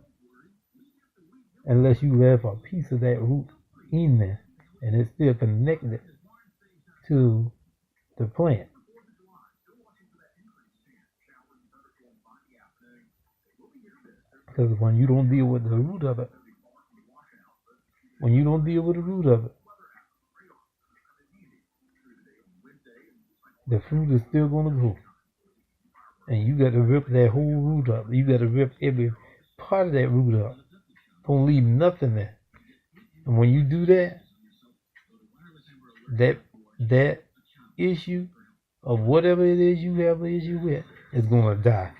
A: unless you left a piece of that root in there, and it's still connected to the plant. Because when you don't deal with the root of it, the fruit is still gonna grow. And you got to rip that whole root up. You got to rip every part of that root up. Don't leave nothing there. And when you do that, that issue of whatever it is you have an issue with is gonna die.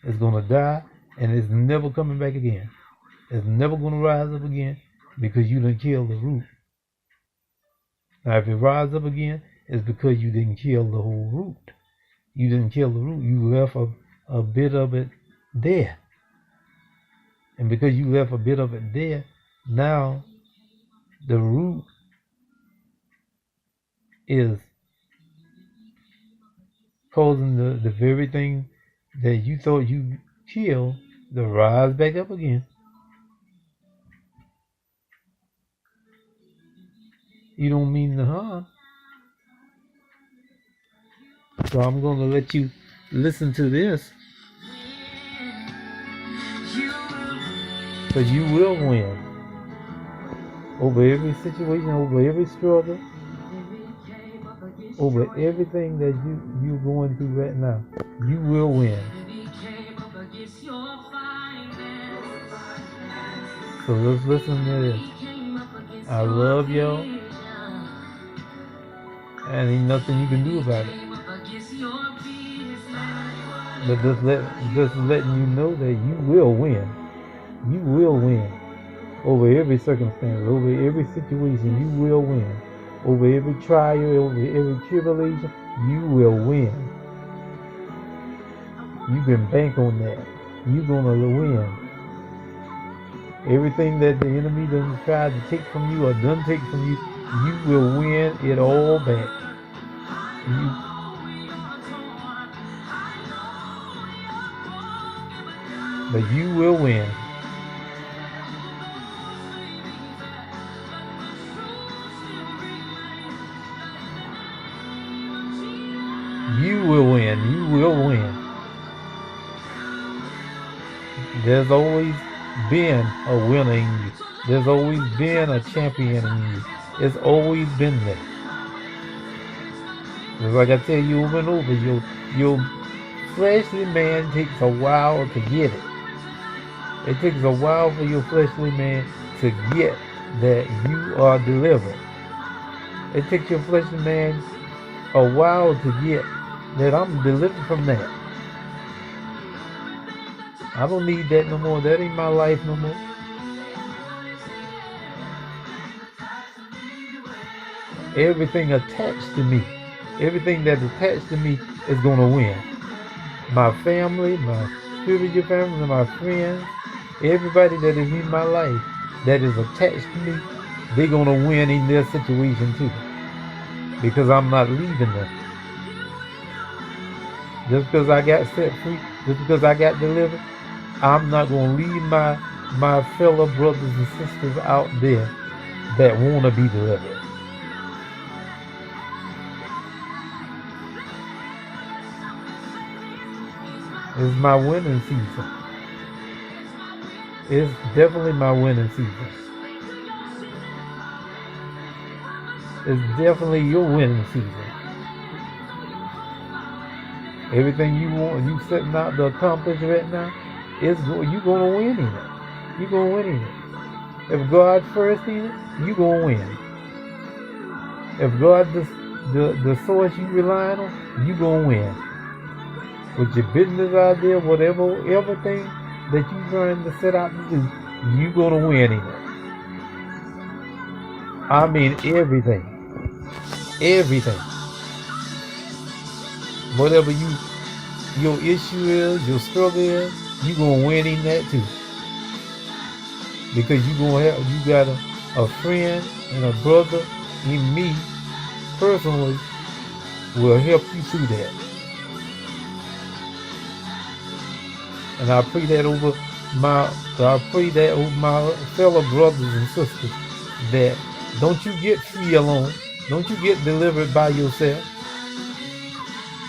A: It's gonna die, and it's never coming back again. It's never gonna rise up again because you didn't kill the root. Now, if it rises up again, it's because you didn't kill the whole root. You didn't kill the root. You left a bit of it there. And because you left a bit of it there, now the root is causing the very thing that you thought you killed to rise back up again. You don't mean no harm. So I'm going to let you listen to this. Because you will win. Over every situation, over every struggle, over everything that you're going through right now, you will win. So let's listen to this. I love y'all. And ain't nothing you can do about it. But just letting you know that you will win. You will win. Over every circumstance, over every situation, you will win. Over every trial, over every tribulation, you will win. You can bank on that. You're gonna win. Everything that the enemy done tried to take from you or done take from you, you will win it all back. But you will win. You will win. You will win. There's always been a winner in you. There's always been a champion in you. It's always been there. Just like I tell you over and over, your fleshly man takes a while to get it. It takes a while for your fleshly man to get that you are delivered. It takes your fleshly man a while to get that I'm delivered from that. I don't need that no more. That ain't my life no more. Everything attached to me, everything that's attached to me is going to win. My family, my spiritual family, my friends, everybody that is in my life that is attached to me, they're going to win in their situation too. Because I'm not leaving them. Just because I got set free, just because I got delivered, I'm not going to leave my fellow brothers and sisters out there that want to be delivered. It's my winning season. It's definitely my winning season. It's definitely your winning season. Everything you want, you setting out to accomplish right now, you're going to win in it. You're going to win in it. If God's first in it, you're going to win. If God's the source you relying on, you're going to win. With your business out there, everything that you're trying to set out to do, you're going to win in it. I mean everything. Everything. Whatever your issue is, your struggle is, you're going to win in that too. Because you got a friend and a brother in me personally will help you through that. And I pray that over my fellow brothers and sisters, that don't you get free alone. Don't you get delivered by yourself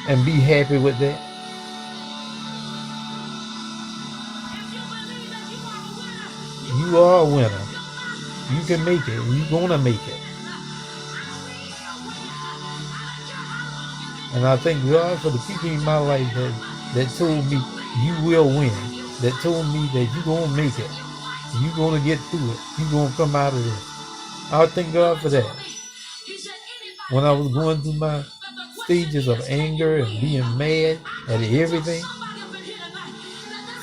A: and be happy with that. You are a winner. You can make it. You're gonna make it. And I thank God for the people in my life that told me you will win. That told me that you're gonna make it. You're gonna get through it. You're gonna come out of this. I thank God for that. When I was going through my stages of anger and being mad at everything,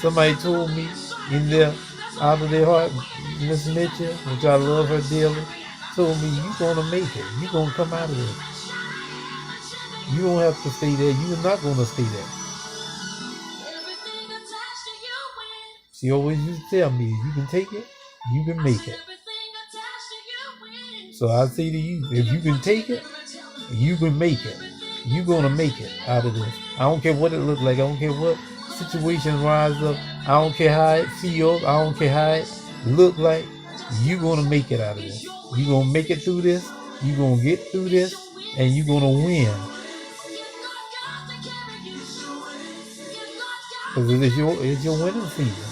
A: somebody told me in there, out of their heart, Miss Mitchell, which I love her dearly, told me, you're going to make it. You're going to come out of it. You don't have to stay there. You're not going to stay there. She always used to tell me, you can take it, you can make it. So I say to you, if you can take it, you can make it. You're going to make it out of this. I don't care what it looks like. I don't care what situation rise up. I don't care how it feels. I don't care how it look like. You're going to make it out of this. You're going to make it through this. You're going to get through this. And you're going to win. Because it's your winning season.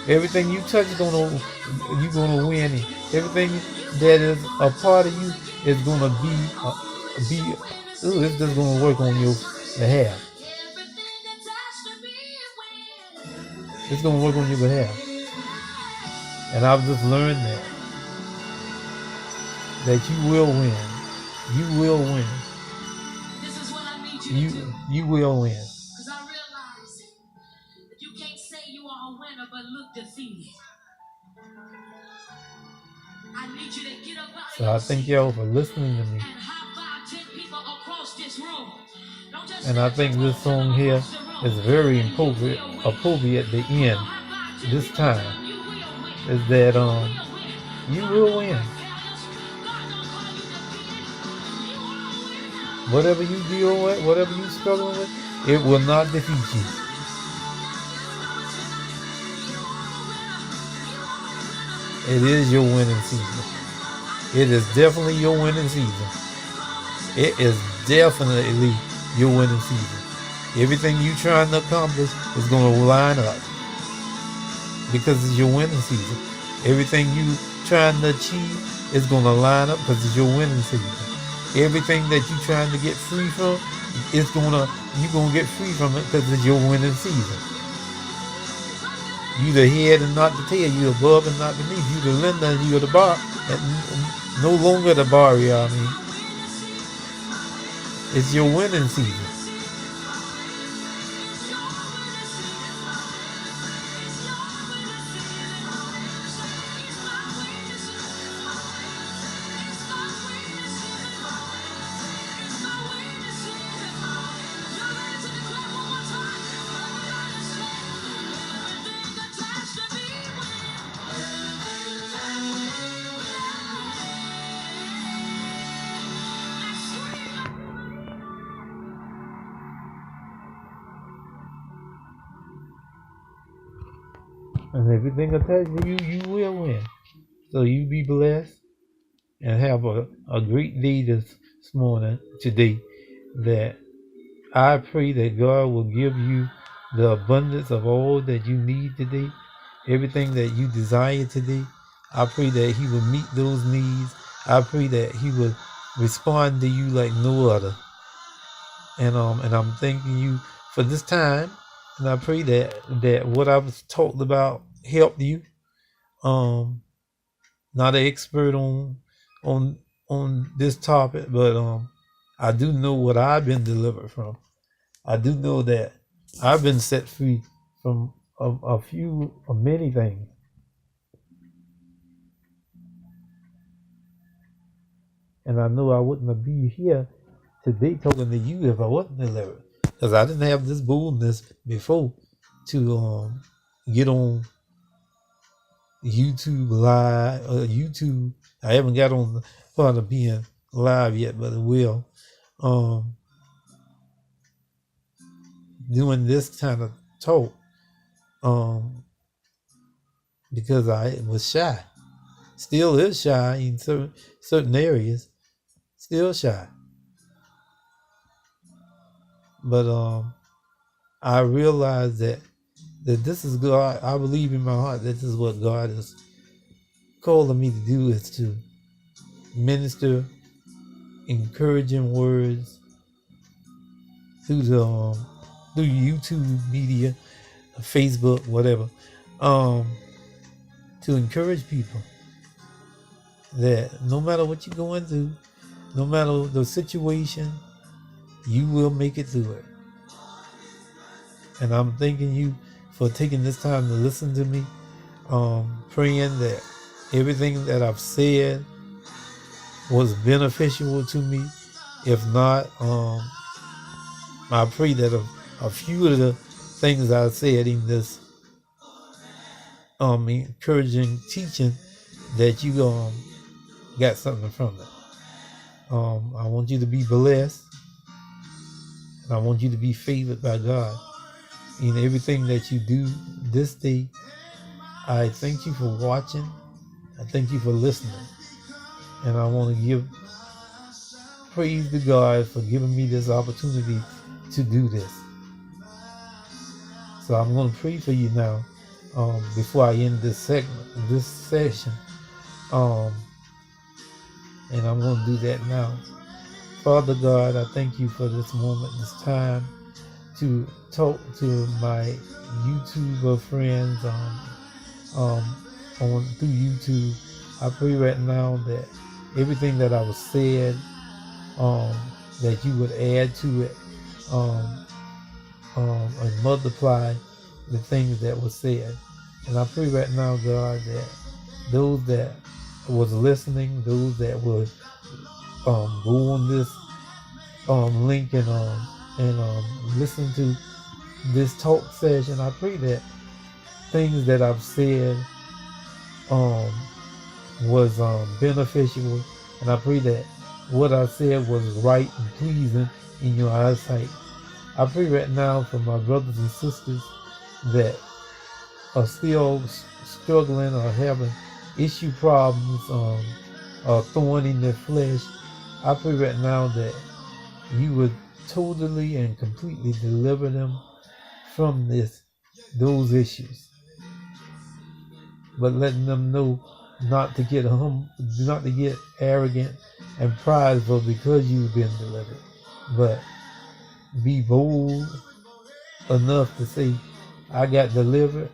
A: Everything you touch you're going to win. Everything that is a part of you is going to it's just going to work on your behalf. It's going to work on your behalf. And I've just learned that you will win. You will win. You will win. Because I realize that you can't say you are a winner but look defeated. I need you to get up out. So I thank y'all for listening to me. And I think this song here is very appropriate at the end. This time is that you will win. Whatever you deal with, whatever you struggle with, it will not defeat you. It is your winning season. It is definitely your winning season. It is definitely your winning season. Everything you trying to accomplish is going to line up because it's your winning season. Everything you trying to achieve is going to line up because it's your winning season. Everything that you trying to get free from, you're gonna get free from it because it's your winning season. You the head and not the tail. You above and not beneath. You the lender and you the bar. And no longer the barrier. I mean, it's your winning season. And everything attached to you, you will win. So you be blessed and have a great day today. That I pray that God will give you the abundance of all that you need today. Everything that you desire today. I pray that He will meet those needs. I pray that He will respond to you like no other. And I'm thanking you for this time. And I pray that what I was talked about helped you. Not an expert on this topic, but I do know what I've been delivered from. I do know that I've been set free from many things. And I know I wouldn't be here today talking to you if I wasn't delivered. Because I didn't have this boldness before to get on YouTube live. I haven't got on the part of being live yet, but it will. Doing this kind of talk, because I was shy, still is shy in certain areas, still shy. But I realized that this is God. I believe in my heart that this is what God is calling me to do, is to minister encouraging words through the through YouTube media, Facebook, whatever, to encourage people that no matter what you're going through, no matter the situation, you will make it through it. And I'm thanking you for taking this time to listen to me, praying that everything that I've said was beneficial to me. If not, I pray that a few of the things I said in this encouraging teaching, that you got something from it. I want you to be blessed, and I want you to be favored by God in everything that you do this day. I thank you for watching. I thank you for listening. And I want to give praise to God for giving me this opportunity to do this. So I'm going to pray for you now, before I end this session. And I'm going to do that now. Father God, I thank you for this moment, this time to talk to my YouTuber friends on through YouTube. I pray right now that everything that I was said, that you would add to it, and multiply the things that were said. And I pray right now, God, that those that was listening, those that would go on this link and listen to this talk session, I pray that things that I've said was beneficial, and I pray that what I said was right and pleasing in your eyesight. I pray right now for my brothers and sisters that are still struggling or having issue problems, or thorn in their flesh. I pray right now that you would totally and completely deliver them from those issues, but letting them know not to get not to get arrogant and prideful because you've been delivered, but be bold enough to say, I got delivered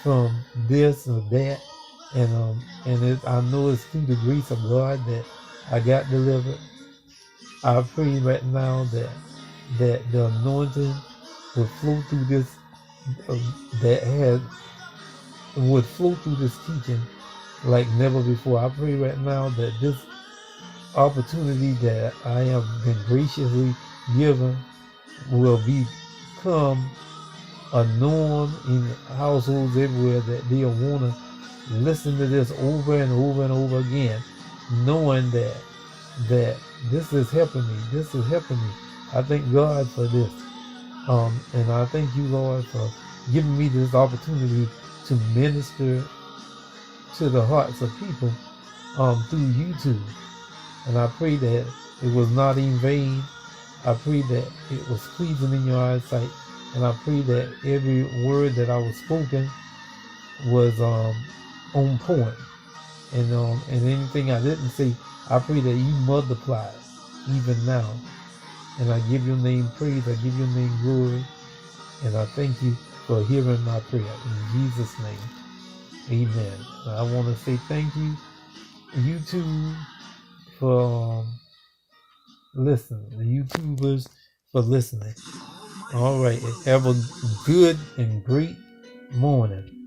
A: from this or that, and I know it's through the grace of God that I got delivered. I pray right now that the anointing would flow through this, would flow through this teaching like never before. I pray right now that this opportunity that I have been graciously given will become a norm in households everywhere, that they'll want to listen to this over and over and over again, knowing that this is helping me. This is helping me. I thank God for this. And I thank you, Lord, for giving me this opportunity to minister to the hearts of people through YouTube. And I pray that it was not in vain. I pray that it was pleasing in your eyesight. And I pray that every word that I was spoken was on point. And anything I didn't say, I pray that you multiply even now. And I give your name praise, I give your name glory, and I thank you for hearing my prayer. In Jesus' name, amen. And I want to say thank you, YouTube, for listening, the YouTubers for listening. All right, have a good and great morning.